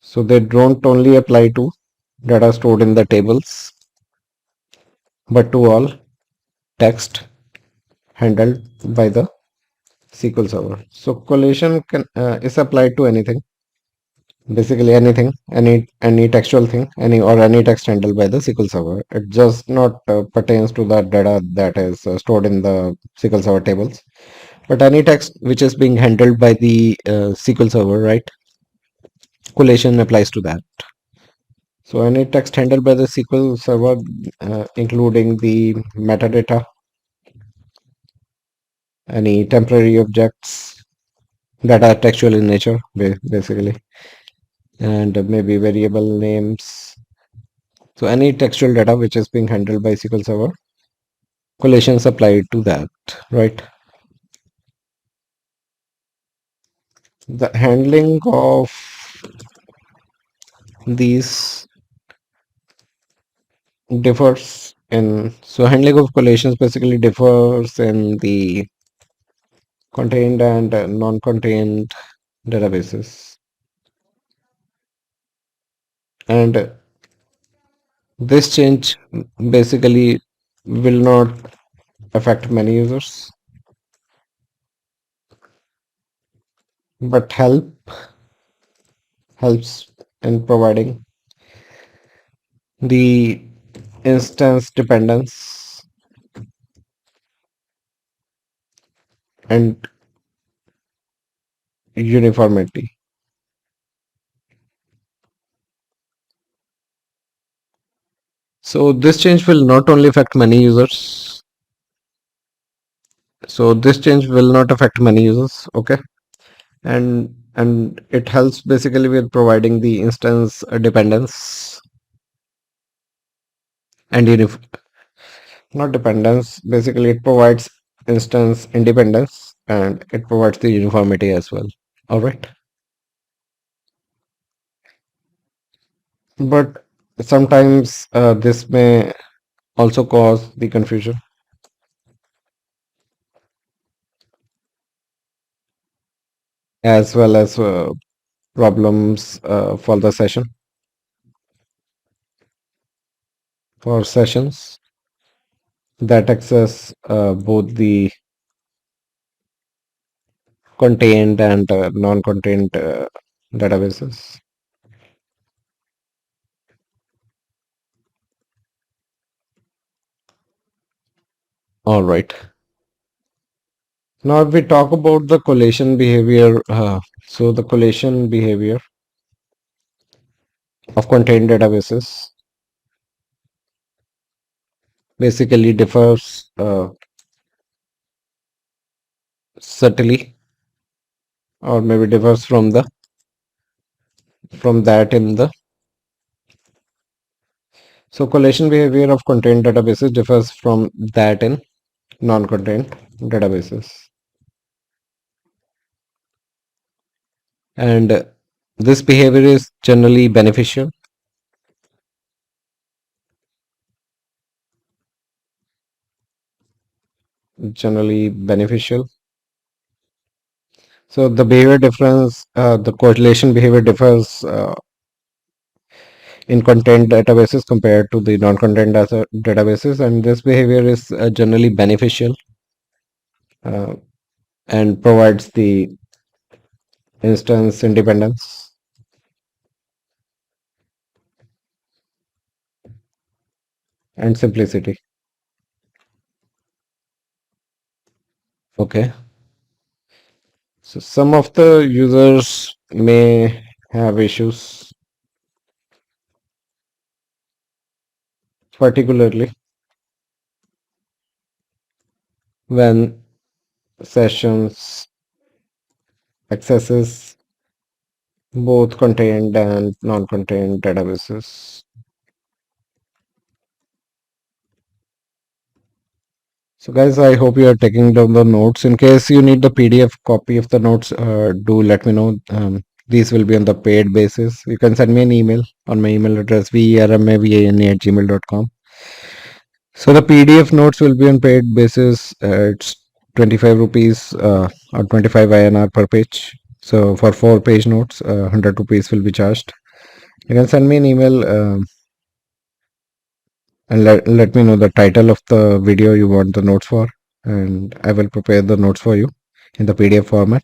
So they don't only apply to data stored in the tables, but to all text handled by the SQL Server. So collation is applied to anything, basically anything, any textual thing, any text handled by the SQL Server. It just not pertains to the data that is stored in the SQL Server tables, but any text which is being handled by the SQL Server, right? Collation applies to that. So any text handled by the SQL Server, including the metadata, any temporary objects that are textual in nature, basically, and maybe variable names. So any textual data which is being handled by SQL Server, collations apply to that, right? The handling of these differs in, so handling of collations basically differs in the contained and non-contained databases. And this change basically will not affect many users, but helps in providing the instance dependence and uniformity. So this change will not only affect many users. So this change will not affect many users, okay? And it helps basically with providing the instance dependence and not dependence. Basically, it provides instance independence and it provides the uniformity as well. All right. But sometimes this may also cause the confusion as well as problems for sessions that access both the contained and non-contained databases. All right. Now, if we talk about the collation behavior, so the collation behavior of contained databases basically differs subtly, or maybe differs from that in the, so collation behavior of contained databases differs from that in non-contained databases, and this behavior is generally beneficial. So the behavior difference, the correlation behavior differs in contained databases compared to the non-contained databases, and this behavior is generally beneficial uh, and provides the instance independence and simplicity. Okay, so some of the users may have issues, particularly when sessions accesses both contained and non-contained databases. So guys, I hope you are taking down the notes. In case you need the PDF copy of the notes, do let me know. These will be on the paid basis. You can send me an email on my email address vermavane@gmail.com. So the PDF notes will be on paid basis. It's 25 rupees or 25 INR per page. So for 4-page notes, 100 rupees will be charged. You can send me an email and let me know the title of the video you want the notes for, and I will prepare the notes for you in the PDF format,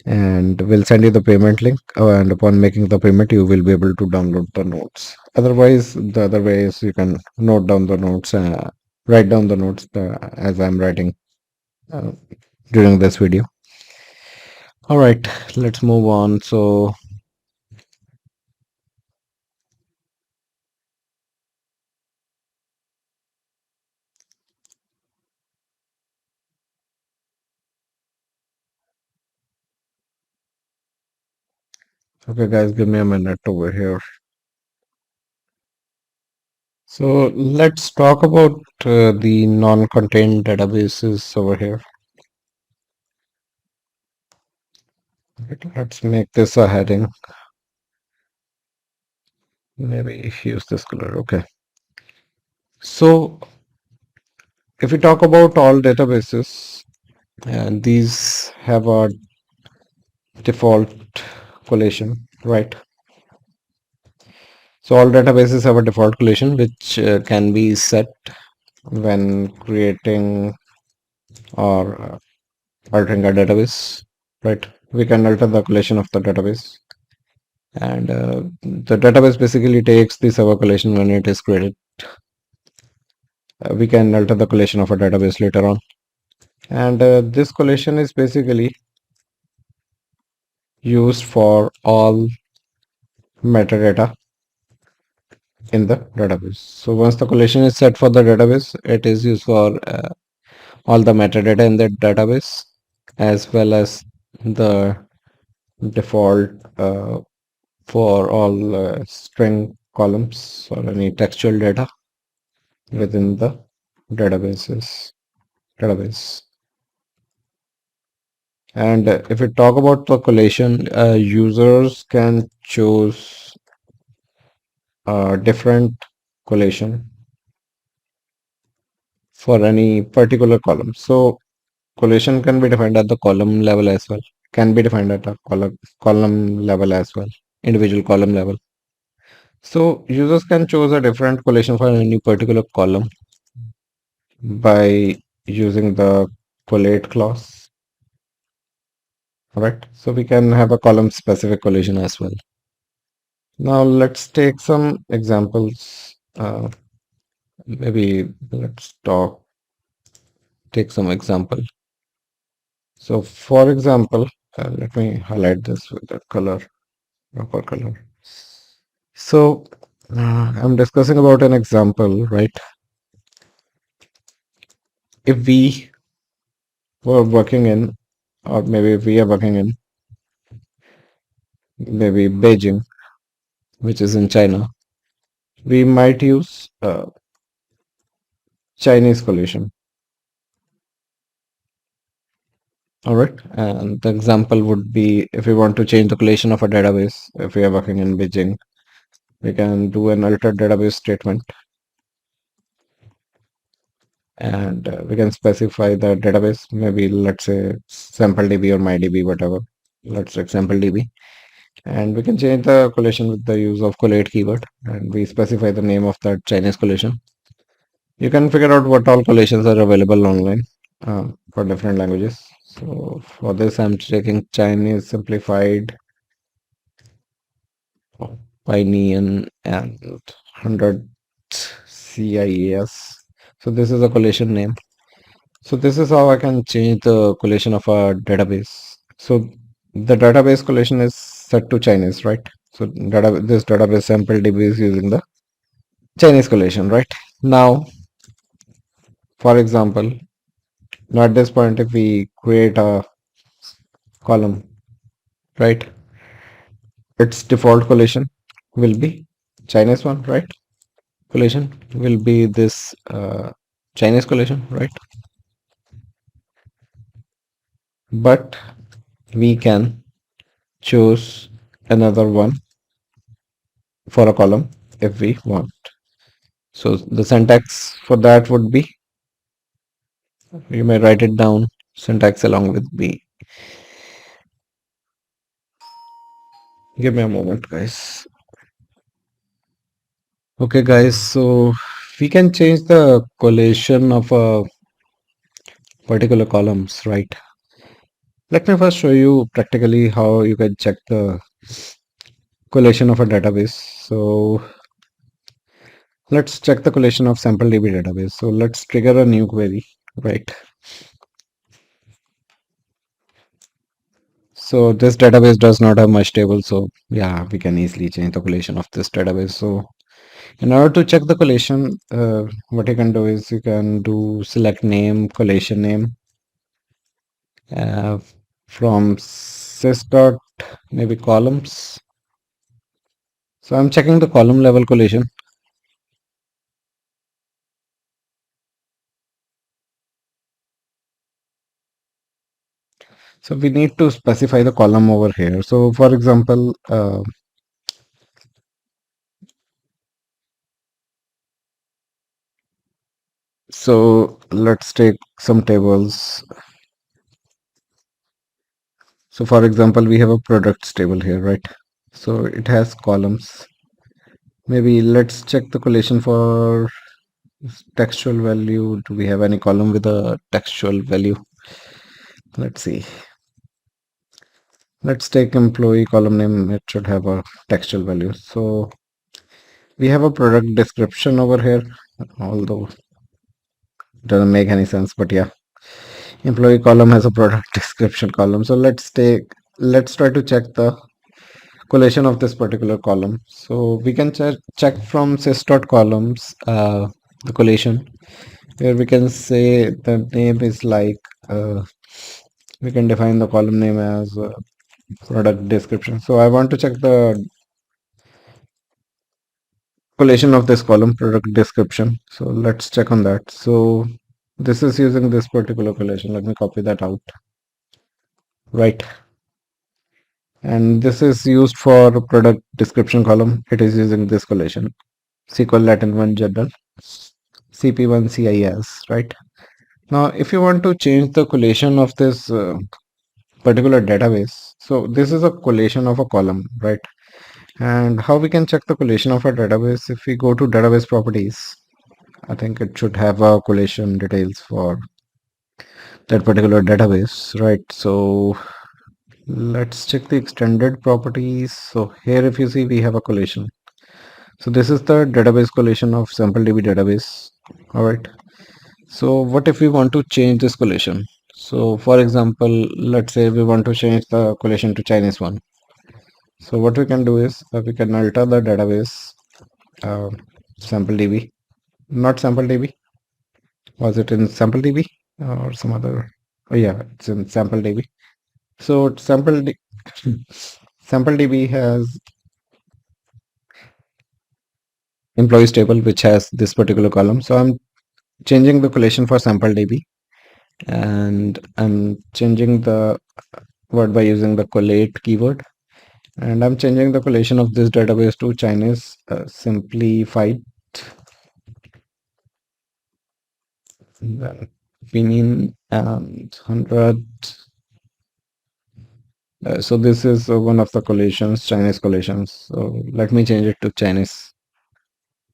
and we'll send you the payment link, and upon making the payment you will be able to download the notes. Otherwise, the other way is you can note down the notes, write down the notes as I'm writing uh, during this video. All right, let's move on. So okay guys, give me a minute over here. So let's talk about the non-contained databases over here. Let's make this a heading. Maybe use this color. Okay. So if we talk about all databases, these have a default collation, right? So all databases have a default collation which can be set when creating or altering a database, right? We can alter the collation of the database, and the database basically takes the server collation when it is created. We can alter the collation of a database later on, and this collation is basically used for all metadata in the database. So once the collation is set for the database, it is used for all the metadata in the database, as well as the default for all string columns or any textual data within the database. And if we talk about the collation, users can choose a different collation for any particular column. So collation can be defined at the column level as well, can be defined at a column level as well, individual column level. So users can choose a different collation for any particular column by using the collate clause. Alright, so we can have a column specific collation as well. Now let's take some examples. Maybe let's take some example. So for example, let me highlight this with the proper color. So I'm discussing about an example, right? If we were working in, or maybe we are working in, maybe Beijing, which is in China, we might use Chinese collation. All right, and the example would be if we want to change the collation of a database, if we are working in Beijing, we can do an altered database statement, and we can specify the database, maybe let's say sample DB or MyDB, whatever. Let's say sample DB, and we can change the collation with the use of collate keyword, and we specify the name of that Chinese collation. You can figure out what all collations are available online for different languages. So for this, I'm taking Chinese simplified, Pinean, and 100 CIES. So this is a collation name. So this is how I can change the collation of a database. So the database collation is set to Chinese, right? So this database sample DB is using the Chinese collation, right? Now, for example, now at this point, if we create a column, right, its default collation will be Chinese one, right? Collation will be this Chinese collation, right? But we can choose another one for a column if we want. So the syntax for that would be, you may write it down, syntax along with me. Give me a moment, guys. Okay, guys, so we can change the collation of a particular columns, right? Let me first show you practically how you can check the collation of a database. So let's check the collation of sample DB database. So let's trigger a new query, right? So this database does not have much table. So yeah, we can easily change the collation of this database. So in order to check the collation, what you can do is you can do select name, collation name uh, from sys dot maybe columns. So I'm checking the column level collation. So we need to specify the column over here. So for example, so let's take some tables. So for example, we have a products table here, right? So it has columns. Maybe let's check the collation for textual value. Do we have any column with a textual value? Let's see. Let's take employee column name. It should have a textual value. So we have a product description over here, although it doesn't make any sense, but yeah. Employee column has a product description column. So let's try to check the collation of this particular column. So we can check from sys.columns the collation, where we can say the name is like we can define the column name as product description. So I want to check the collation of this column product description. So let's check on that. So this is using this particular collation. Let me copy that out. Right. And this is used for product description column. It is using this collation. SQL Latin 1 general CP1 CIS, right? Now, if you want to change the collation of this particular database, so this is a collation of a column, right? And how we can check the collation of a database? If we go to database properties, I think it should have a collation details for that particular database, right? So let's check the extended properties. So here, if you see, we have a collation. So this is the database collation of SampleDB database. All right. So what if we want to change this collation? So for example, let's say we want to change the collation to Chinese one. So what we can do is we can alter the database uh, SampleDB, not SampleDB. Was it in SampleDB or some other? Oh yeah, it's in SampleDB. So SampleDB has employees table which has this particular column. So I'm changing the collation for SampleDB, and I'm changing the word by using the collate keyword, and I'm changing the collation of this database to Chinese simplified. Then opinion and 100. So this is one of the collations, Chinese collations. So let me change it to Chinese.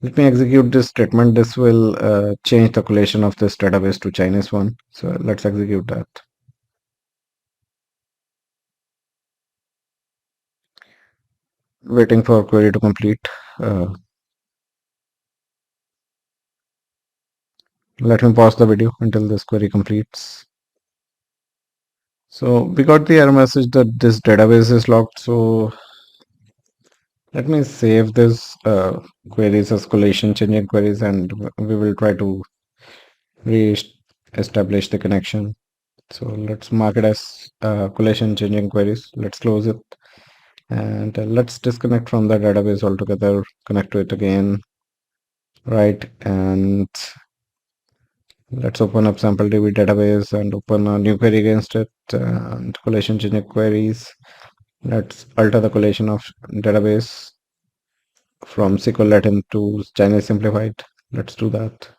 Let me execute this statement. This will change the collation of this database to Chinese one. So let's execute that. Waiting for query to complete. Let me pause the video until this query completes. So we got the error message that this database is locked. So let me save this queries as collation changing queries, and we will try to re-establish the connection. So let's mark it as collation changing queries. Let's close it, and let's disconnect from the database altogether. Connect to it again, right? And let's open up SampleDB database and open a new query against it and collation changing queries. Let's alter the collation of database from SQL Latin to Chinese simplified. Let's do that.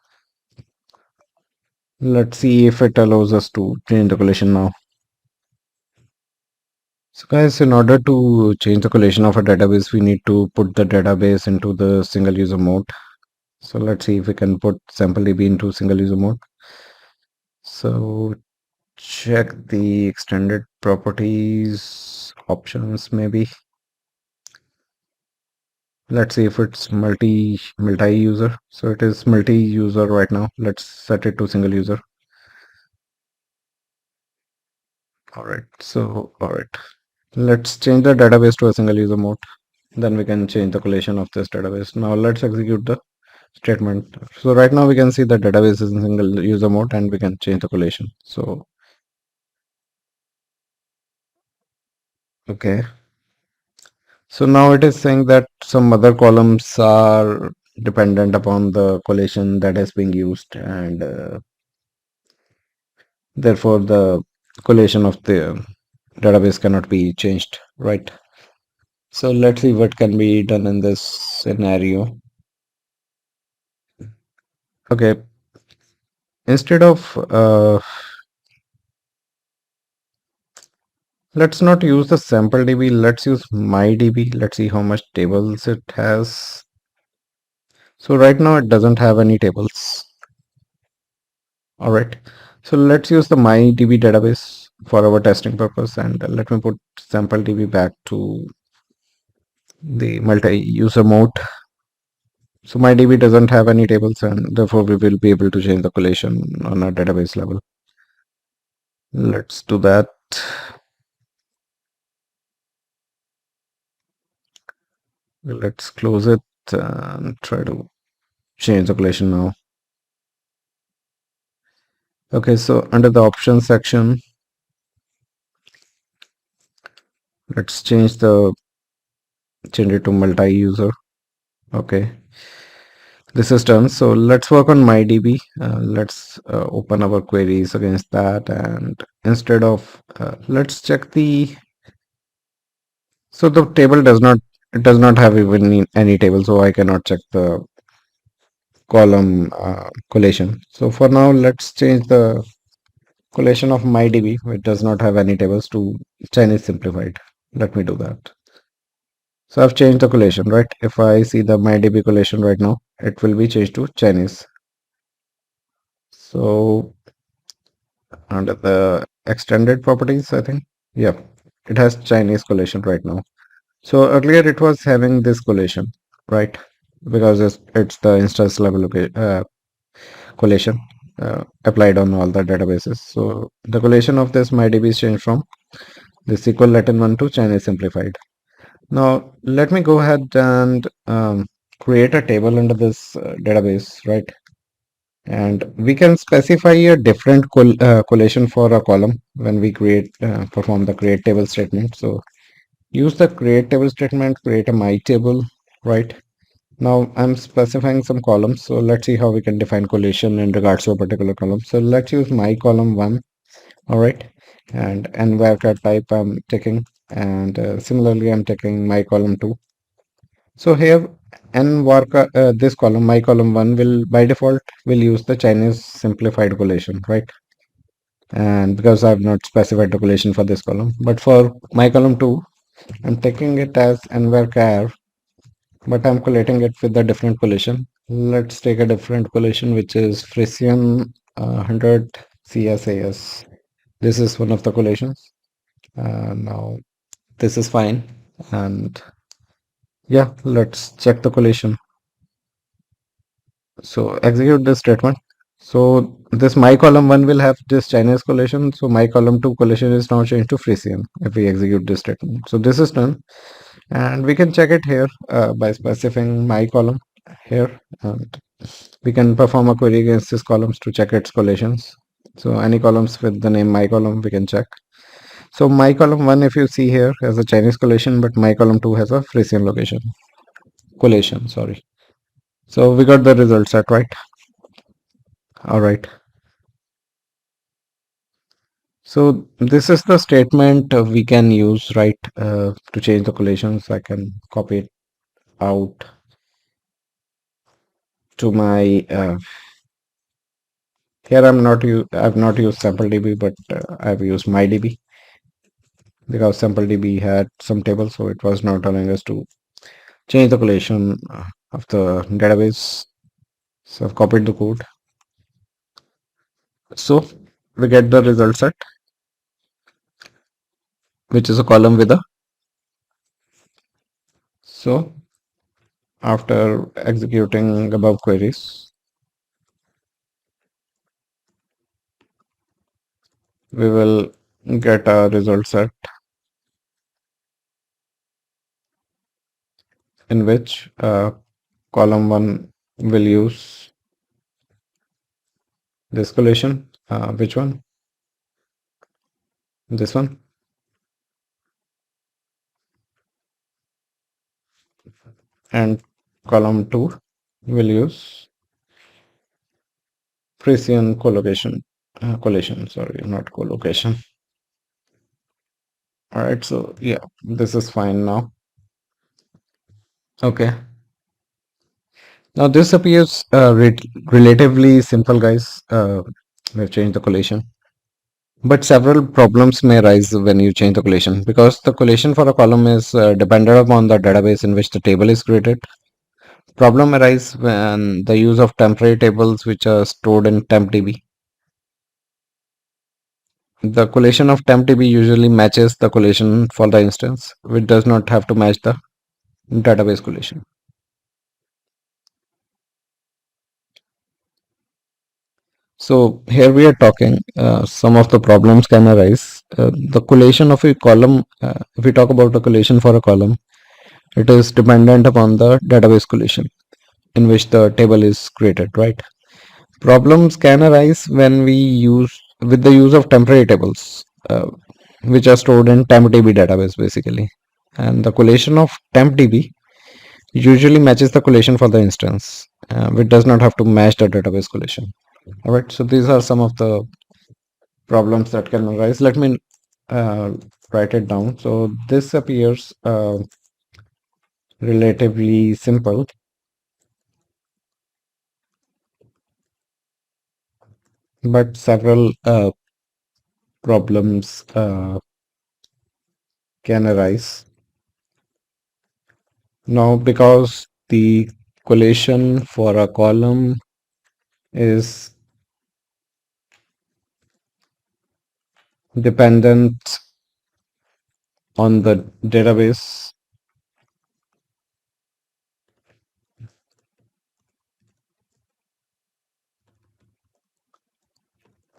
Let's see if it allows us to change the collation now. So guys, in order to change the collation of a database, we need to put the database into the single user mode. So let's see if we can put sample DB into single user mode. So check the extended properties options maybe. Let's see if it's multi-user. So it is multi-user right now. Let's set it to single user. All right. Let's change the database to a single user mode. Then we can change the collation of this database. Now let's execute the statement. So right now we can see the database is in single user mode and we can change the collation. So, okay. So now it is saying that some other columns are dependent upon the collation that is being used, and therefore the collation of the database cannot be changed, right? So let's see what can be done in this scenario. Okay, instead of let's not use the sample DB, let's use my DB. Let's see how much tables it has. So right now it doesn't have any tables. All right. So let's use the MyDB database for our testing purpose, and let me put sample DB back to the multi-user mode. So MyDB doesn't have any tables, and therefore we will be able to change the collation on a database level. Let's do that. Let's close it and try to change the collation now. Okay, so under the options section, let's change it to multi-user. Okay, this is done. So let's work on MyDB. Let's open our queries against that, and instead of let's check the, so the table does not have even any table, so I cannot check the column collation. So for now, let's change the collation of MyDB, which does not have any tables, to Chinese simplified. Let me do that. So I've changed the collation, right? If I see the MyDB collation right now, it will be changed to Chinese. So under the extended properties, I think, yeah, it has Chinese collation right now. So earlier it was having this collation, right? Because it's the instance level collation applied on all the databases. So the collation of this MyDB is changed from the SQL Latin 1 to Chinese simplified. Now let me go ahead and create a table under this database, right? And we can specify a different collation for a column when we perform the create table statement. So use the create table statement, create a my table, right? Now I'm specifying some columns. So let's see how we can define collation in regards to a particular column. So let's use my column 1, all right? And varchar type I'm taking, and similarly I'm taking my column 2. So here this column, my column 1, will by default will use the Chinese simplified collation, right? And because I've not specified the collation for this column, but for my column 2, I'm taking it as nvarchar, but I'm collating it with a different collation. Let's take a different collation, which is Frisian 100 CSAS. This is one of the collations. Now this is fine, and yeah, let's check the collation. So execute this statement. So this my column 1 will have this Chinese collation. So my column 2 collation is now changed to Frisian if we execute this statement. So this is done, and we can check it here by specifying my column here, and we can perform a query against these columns to check its collations. So any columns with the name my column we can check. So my column 1, if you see here, has a Chinese collation, but my column 2 has a Frisian collation, sorry. So we got the result set, right? All right. So this is the statement we can use, right, to change the collations. I can copy it out to my here. I've not used SampleDB, but I've used MyDB because SampleDB had some tables, so it was not allowing us to change the collation of the database. So I've copied the code. So we get the result set, which is a column with a. So after executing above queries, we will get a result set in which column 1 will use this collation. Which one? This one. And column 2 will use Frisian collocation. Collation, sorry, not collocation. All right, so yeah, this is fine now. Okay. Now this appears relatively simple, guys. We've changed the collation. But several problems may arise when you change the collation because the collation for a column is dependent upon the database in which the table is created. Problem arise when the use of temporary tables which are stored in tempdb. The collation of tempdb usually matches the collation for the instance, which does not have to match the database collation. So here we are talking some of the problems can arise. The collation of a column, if we talk about a collation for a column, it is dependent upon the database collation in which the table is created, right? Problems can arise when we use with the use of temporary tables, which are stored in tempdb database basically. And the collation of tempdb usually matches the collation for the instance, which does not have to match the database collation. All right, so these are some of the problems that can arise. Let me uh, write it down. So this appears relatively simple, but several problems can arise. Now, because the collation for a column is dependent on the database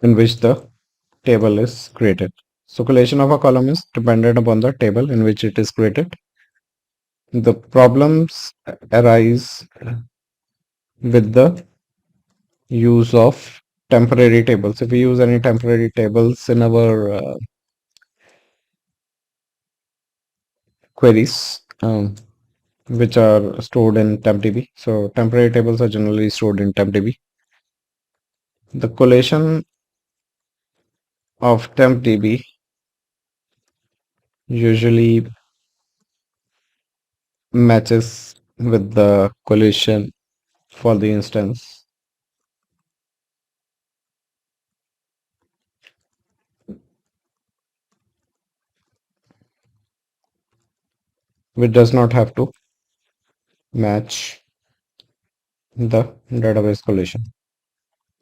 in which the table is created. So collation of a column is dependent upon the table in which it is created. The problems arise with the use of temporary tables. If we use any temporary tables in our queries, which are stored in tempdb. So temporary tables are generally stored in tempdb. The collation of tempdb usually matches with the collation for the instance, which does not have to match the database collation.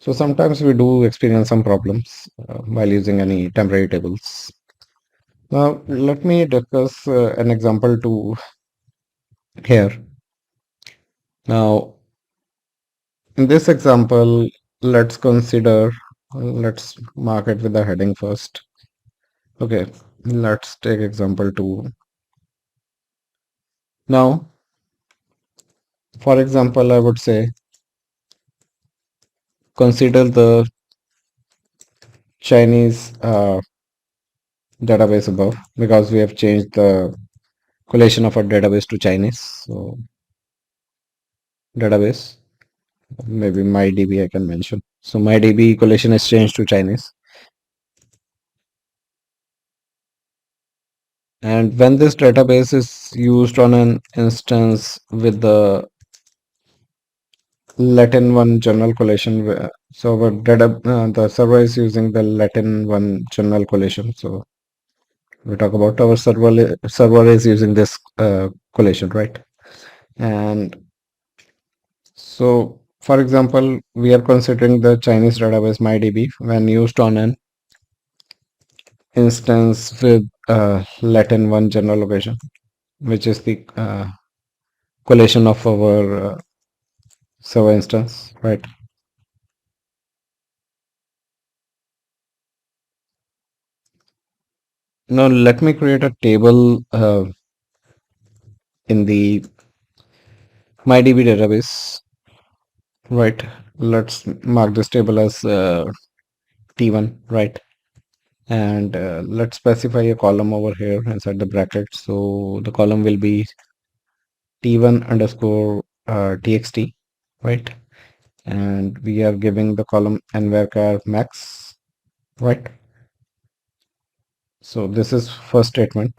So sometimes we do experience some problems while using any temporary tables. Now let me discuss an example to here. Now in this example, let's consider, let's mark it with the heading first. Okay, let's take example 2. Now, for example, I would say consider the Chinese database above because we have changed the collation of our database to Chinese. So database, maybe MyDB I can mention. So MyDB collation is changed to Chinese. And when this database is used on an instance with the Latin one journal collation, so our the server is using the Latin one journal collation. So we talk about our server is using this collation, right? And so, for example, we are considering the Chinese database MyDB when used on an instance with Latin one general location, which is the collation of our server instance, right? Now, let me create a table in the MyDB database, right? Let's mark this table as T1, right? And let's specify a column over here inside the bracket. So the column will be T1 underscore txt, right? And we are giving the column nvarchar max, right? So this is first statement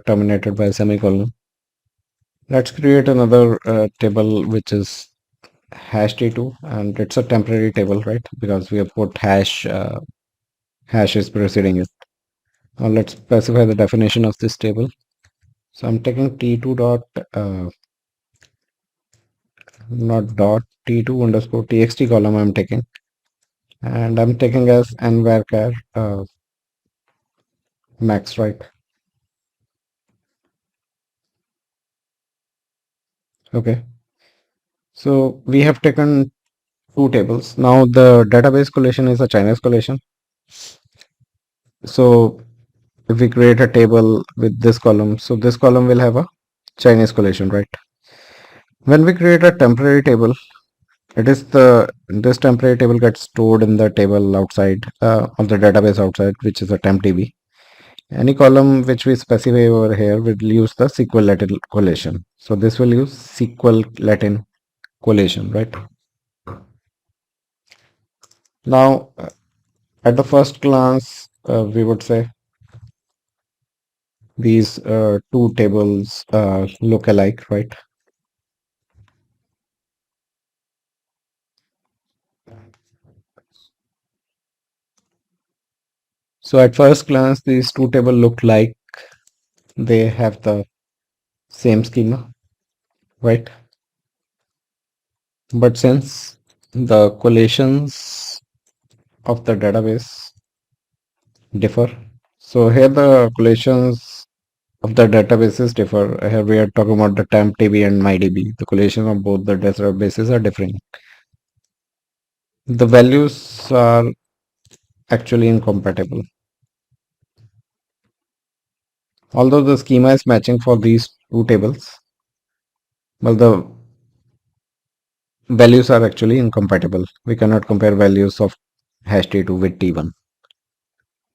terminated by a semicolon. Let's create another table which is hash t2, and it's a temporary table, right? Because we have put hash is preceding it. Now let's specify the definition of this table. So I'm taking t2 dot not dot t2 underscore txt column I'm taking, and I'm taking as nvarchar max, right? Okay. So we have taken two tables. Now the database collation is a Chinese collation. So if we create a table with this column, so this column will have a Chinese collation, right? When we create a temporary table, it is this temporary table gets stored in the table outside of the database outside, which is a temp DB. Any column which we specify over here will use the SQL Latin collation. So this will use SQL Latin collation, right? Now, at the first glance, we would say these two tables look alike, right? So at first glance, these two tables look like they have the same schema, right? But since the collations of the database differ, so here the collations of the databases differ. Here we are talking about the TempDB and MyDB. The collation of both the databases are differing. The values are actually incompatible. Although the schema is matching for these two tables, well, the values are actually incompatible. We cannot compare values of hash t2 with t1.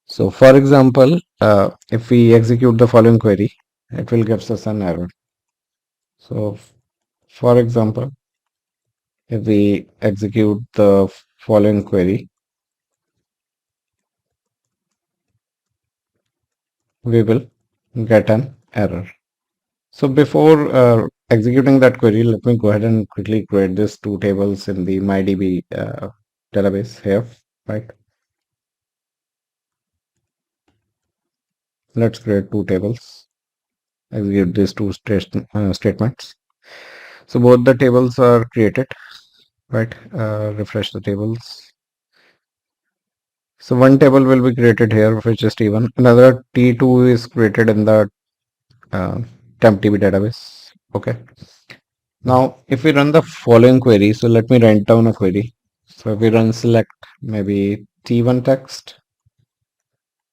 So for example, if we execute the following query, it will give us an error. So for example, if we execute the following query, we will get an error. So before executing that query, let me go ahead and quickly create these two tables in the MyDB database here, right? Let's create two tables, execute these two statements. So both the tables are created, right? Refresh the tables. So one table will be created here, which is T1. Another T2 is created in the uh, TempDB database. Okay. Now, if we run the following query, so let me write down a query. So if we run select maybe T1 text,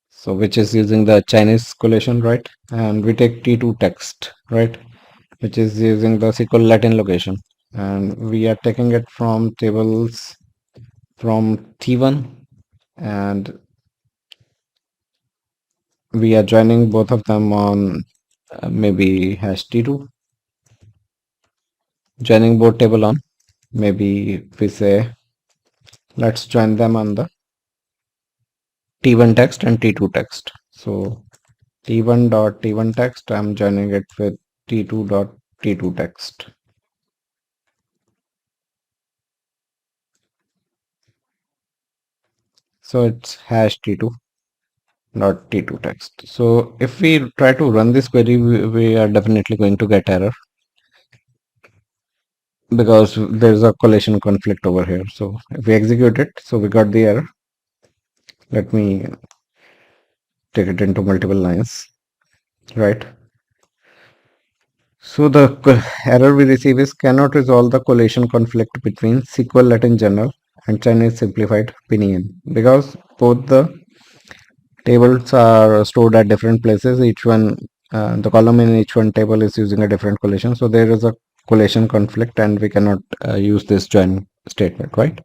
so which is using the Chinese collation, right? And we take T2 text, right? Which is using the SQL Latin location. And we are taking it from tables from T1, and we are joining both of them on maybe hash T2, joining both table on, maybe we say, let's join them on the T1 text and T2 text. So T1 dot T1 text, I'm joining it with T2 dot T2 text. So it's hash T2 dot T2 text. So if we try to run this query, we are definitely going to get error because there's a collation conflict over here. So if we execute it, so we got the error. Let me take it into multiple lines, right? So the error we receive is cannot resolve the collation conflict between SQL Latin General and Chinese Simplified Pinyin because both the tables are stored at different places. Each one, the column in each one table is using a different collation. So there is a collation conflict and we cannot use this join statement, right?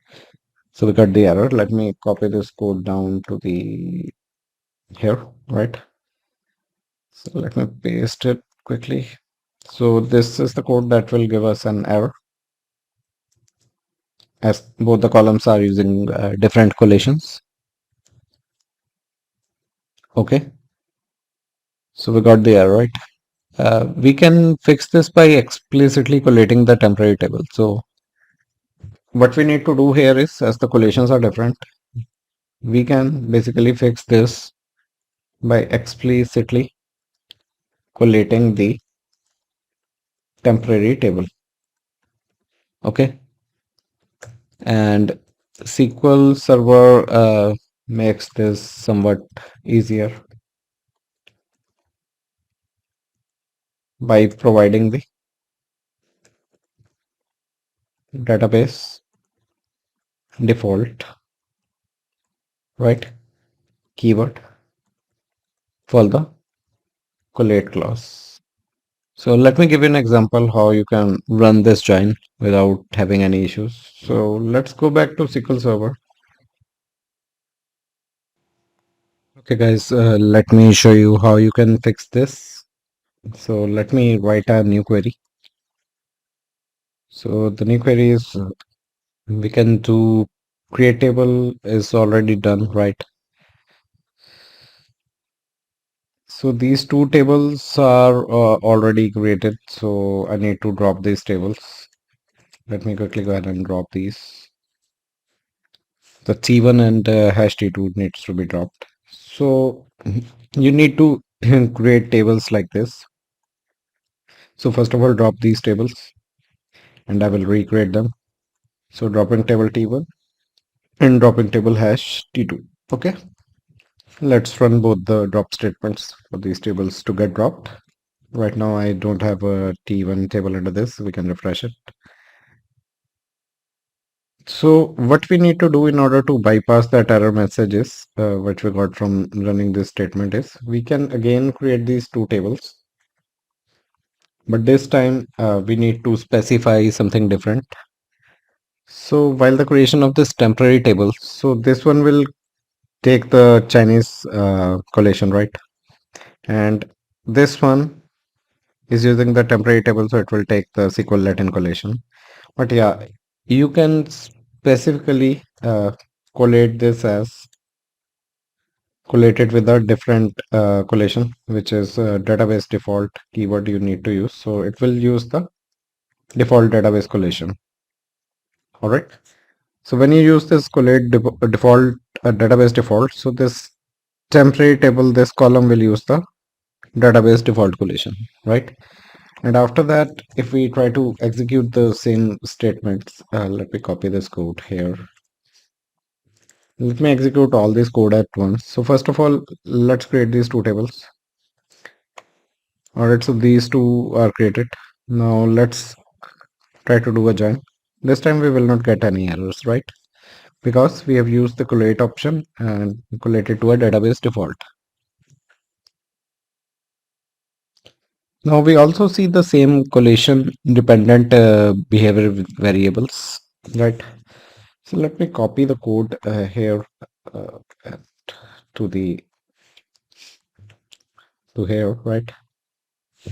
So we got the error. Let me copy this code down to the here, right? So let me paste it quickly. So this is the code that will give us an error as both the columns are using different collations. Okay, so we got the error, right? We can fix this by explicitly collating the temporary table. So what we need to do here is, as the collations are different, we can basically fix this by explicitly collating the temporary table. Okay, and SQL Server makes this somewhat easier by providing the database default, right, keyword for the collate clause. So let me give you an example how you can run this join without having any issues. So let's go back to SQL Server. Okay guys, let me show you how you can fix this. So let me write a new query. So the new query is we can do create table is already done, right? So these two tables are already created. So I need to drop these tables. Let me quickly go ahead and drop these. The T1 and hash T2 needs to be dropped. So you need to create tables like this. So first of all, drop these tables and I will recreate them. So dropping table T1 and dropping table hash T2. Okay. Let's run both the drop statements for these tables to get dropped. Right now I don't have a T1 table under this. We can refresh it. So what we need to do in order to bypass that error message is, which we got from running this statement is, we can again create these two tables. But this time we need to specify something different. So while the creation of this temporary table, so this one will take the Chinese collation, right? And this one is using the temporary table, so it will take the SQL Latin collation. But yeah, you can specifically collate this as collated with a different collation, which is database default keyword you need to use. So it will use the default database collation. All right. So when you use this collate default database default, so this temporary table, this column will use the database default collation, right? And after that, if we try to execute the same statements, let me copy this code here. Let me execute all this code at once. So first of all, let's create these two tables. All right, so these two are created. Now let's try to do a join. This time we will not get any errors, right? Because we have used the collate option and collated to a database default. Now we also see the same collation dependent behavior variables, right? So let me copy the code here uh, to the to here, right?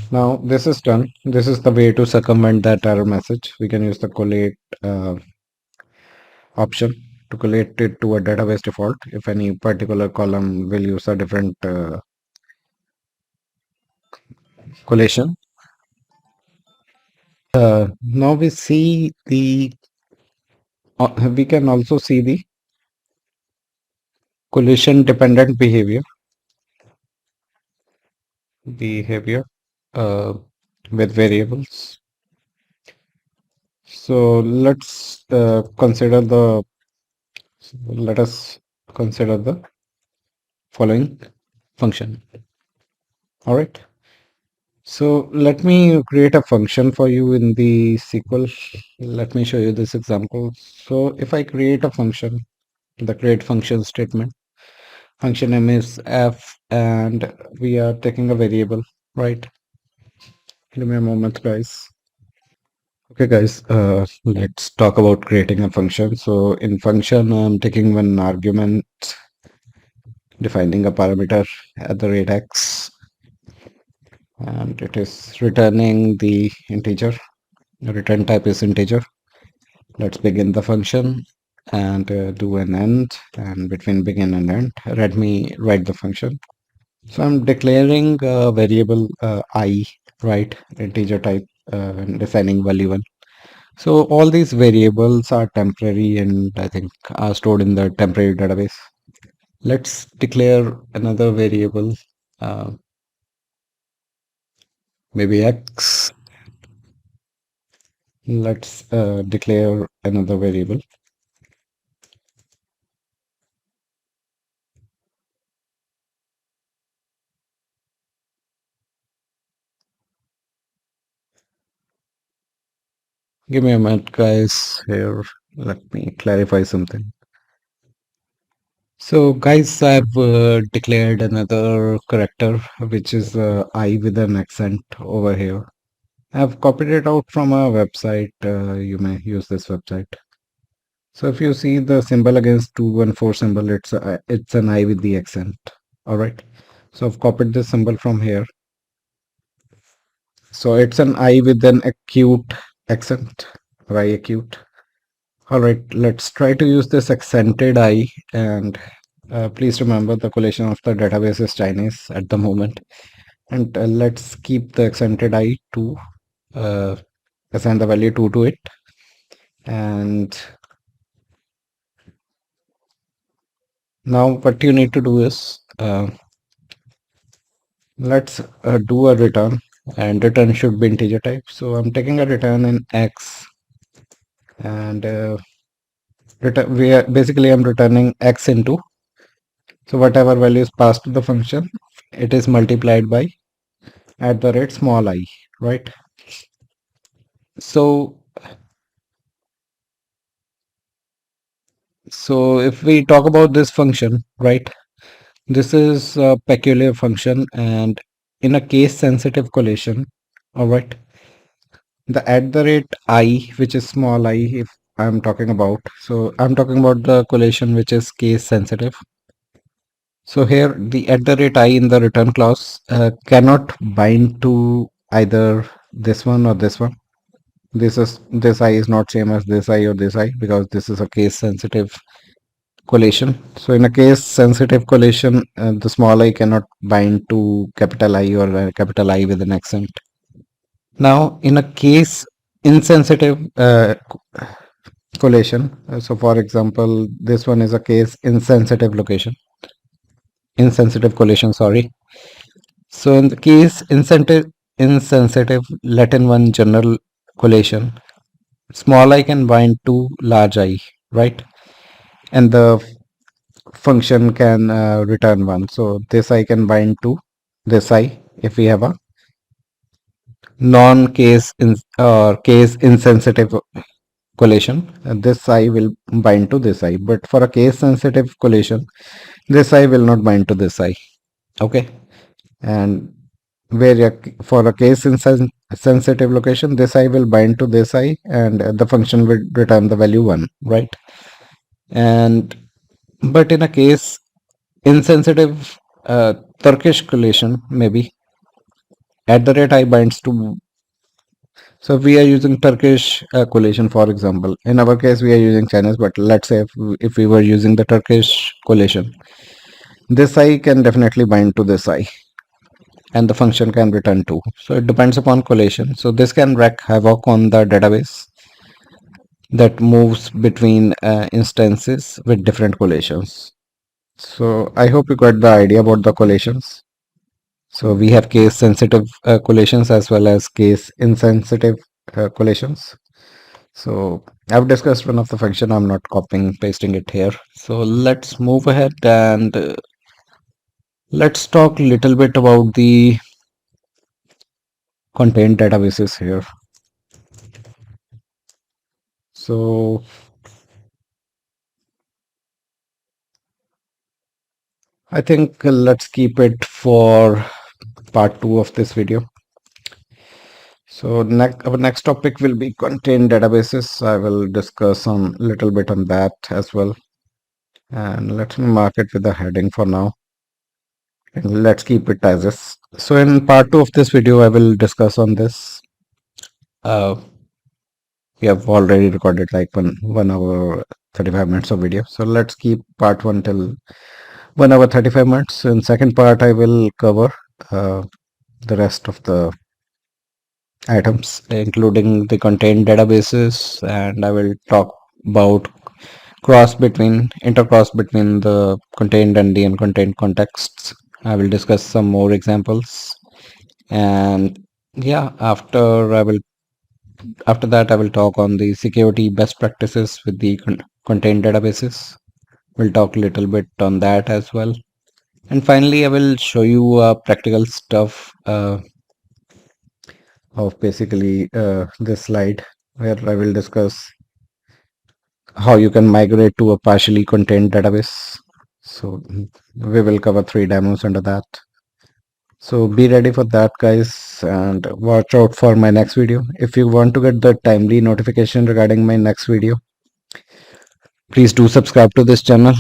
Now this is done. This is the way to circumvent that error message. We can use the collate option to collate it to a database default if any particular column will use a different collation. Now we see the we can also see the collation dependent behavior uh, with variables. So let us consider the following function. All right. So let me create a function for you in the SQL. Let me show you this example. So if I create a function, the create function statement, function name is f, and we are taking a variable, right? Give me a moment, guys. Okay, guys, let's talk about creating a function. So in function, I'm taking one argument, defining a parameter at the rate x, and it is returning the integer. The return type is integer. Let's begin the function and do an end, and between begin and end, let me write the function. So I'm declaring a variable I, right, integer type, and assigning value 1. So all these variables are temporary and I think are stored in the temporary database. Let's declare another variable, uh, maybe x. Let's declare another variable. Give me a minute, guys. Here, let me clarify something. So, guys, I've declared another character, which is I with an accent over here. I've copied it out from a website. You may use this website. So if you see the symbol against 214 symbol, it's an I with the accent. All right. So I've copied this symbol from here. So it's an I with an acute accent, or I acute. All right. Let's try to use this accented I, and please remember the collation of the database is Chinese at the moment. And let's keep the accented I to uh, assign the value 2 to it. And now what you need to do is let's do a return, and return should be integer type. So I'm taking a return in x, and basically I'm returning x into, so whatever value is passed to the function, it is multiplied by at the rate small I, right? So if we talk about this function, right, this is a peculiar function, and in a case sensitive collation, all right, the at the rate I, which is small I, if I'm talking about, so I'm talking about the collation which is case sensitive. So here the at the rate I in the return clause cannot bind to either this one or this one. This I is not same as this I or this I, because this is a case sensitive collation. So in a case sensitive collation, the small I cannot bind to capital I or capital I with an accent. Now in a case insensitive collation, so for example, this one is a case insensitive collation, sorry. So in the case insensitive Latin 1 general collation, small I can bind to large I, right? And the function can return 1. So this I can bind to this I if we have a non-case or case insensitive collation. This I will bind to this I, but for a case sensitive collation, this I will not bind to this I. Okay. And for a case sensitive location, this I will bind to this I, and the function will return the value 1, right? And but in a case insensitive Turkish collation, maybe at the rate I binds to, so we are using Turkish collation, for example. In our case, we are using Chinese, but let's say if we were using the Turkish collation, this I can definitely bind to this I. and the function can return true. So it depends upon collation. So this can wreak havoc on the database that moves between instances with different collations. So I hope you got the idea about the collations. So we have case sensitive collations as well as case insensitive collations. So I've discussed one of the function. I'm not copying pasting it here. So let's move ahead and let's talk a little bit about the contained databases here. So I think let's keep it for part 2 of this video. So our next topic will be contained databases. I will discuss on little bit on that as well. And let me mark it with a heading for now. And let's keep it as is. So in part 2 of this video, I will discuss on this. We have already recorded like 1 hour 35 minutes of video. So let's keep part 1 till 1 hour 35 minutes. In second part, I will cover the rest of the items, including the contained databases, and I will talk about intercross between the contained and the uncontained contexts. I will discuss some more examples, and yeah, after that I will talk on the security best practices with the contained databases. We'll talk a little bit on that as well, and finally I will show you practical stuff of basically this slide where I will discuss how you can migrate to a partially contained database. So we will cover 3 demos under that. So be ready for that, guys, and watch out for my next video. If you want to get the timely notification regarding my next video, please do subscribe to this channel.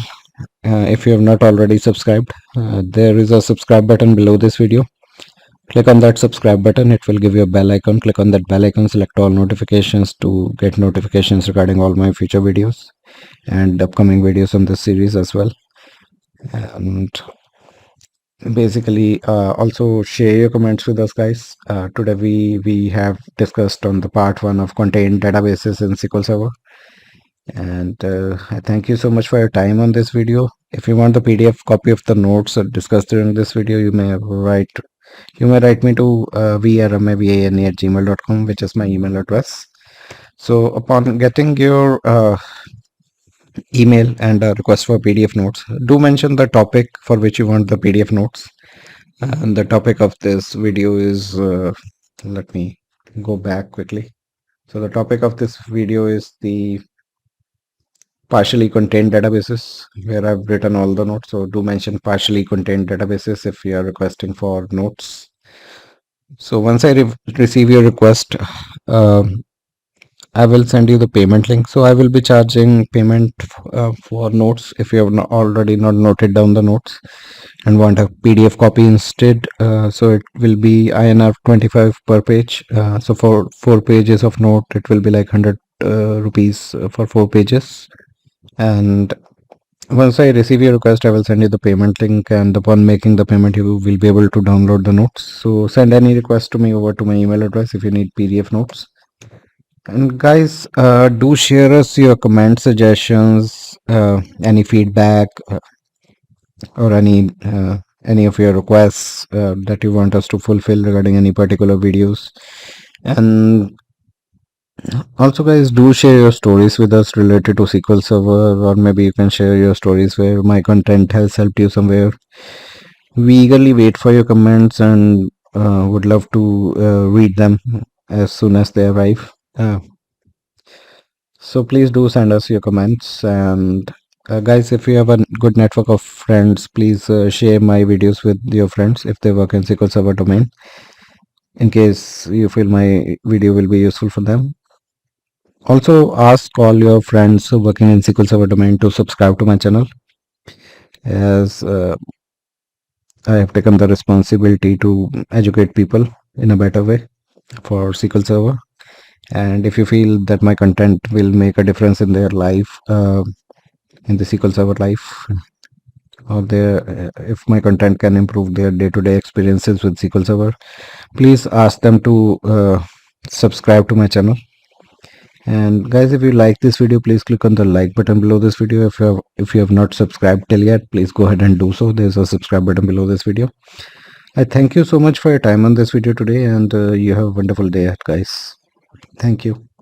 If you have not already subscribed, there is a subscribe button below this video. Click on that subscribe button. It will give you a bell icon. Click on that bell icon, select all notifications to get notifications regarding all my future videos and upcoming videos on this series as well. And basically also share your comments with us, guys. Today we have discussed on the part 1 of contained databases in SQL Server, and I thank you so much for your time on this video. If you want the PDF copy of the notes discussed during this video, you may write me to vrmavane@gmail.com, which is my email address. So upon getting your email and a request for PDF notes, do mention the topic for which you want the PDF notes. And the topic of this video is, let me go back quickly. So the topic of this video is the partially contained databases, where I've written all the notes. So do mention partially contained databases if you are requesting for notes. So once I receive your request, I will send you the payment link. So I will be charging payment for notes if you have already not noted down the notes and want a PDF copy instead. So it will be INR 25 per page. So for 4 pages of note, it will be like 100 rupees for 4 pages. And once I receive your request, I will send you the payment link, and upon making the payment, you will be able to download the notes. So send any request to me over to my email address if you need PDF notes. And guys, do share us your comment suggestions, any feedback, or any of your requests that you want us to fulfill regarding any particular videos. And also, guys, do share your stories with us related to SQL Server, or maybe you can share your stories where my content has helped you somewhere. We eagerly wait for your comments and would love to read them as soon as they arrive. So please do send us your comments, and guys, if you have a good network of friends, please share my videos with your friends if they work in SQL Server domain, in case you feel my video will be useful for them. Also ask all your friends working in SQL Server domain to subscribe to my channel, as I have taken the responsibility to educate people in a better way for SQL Server. And if you feel that my content will make a difference in their life, in the SQL Server life, or their if my content can improve their day-to-day experiences with SQL Server, please ask them to subscribe to my channel. And guys, if you like this video, please click on the like button below this video. If you have not subscribed till yet, please go ahead and do so. There's a subscribe button below this video. I thank you so much for your time on this video today, and you have a wonderful day ahead, guys. Thank you.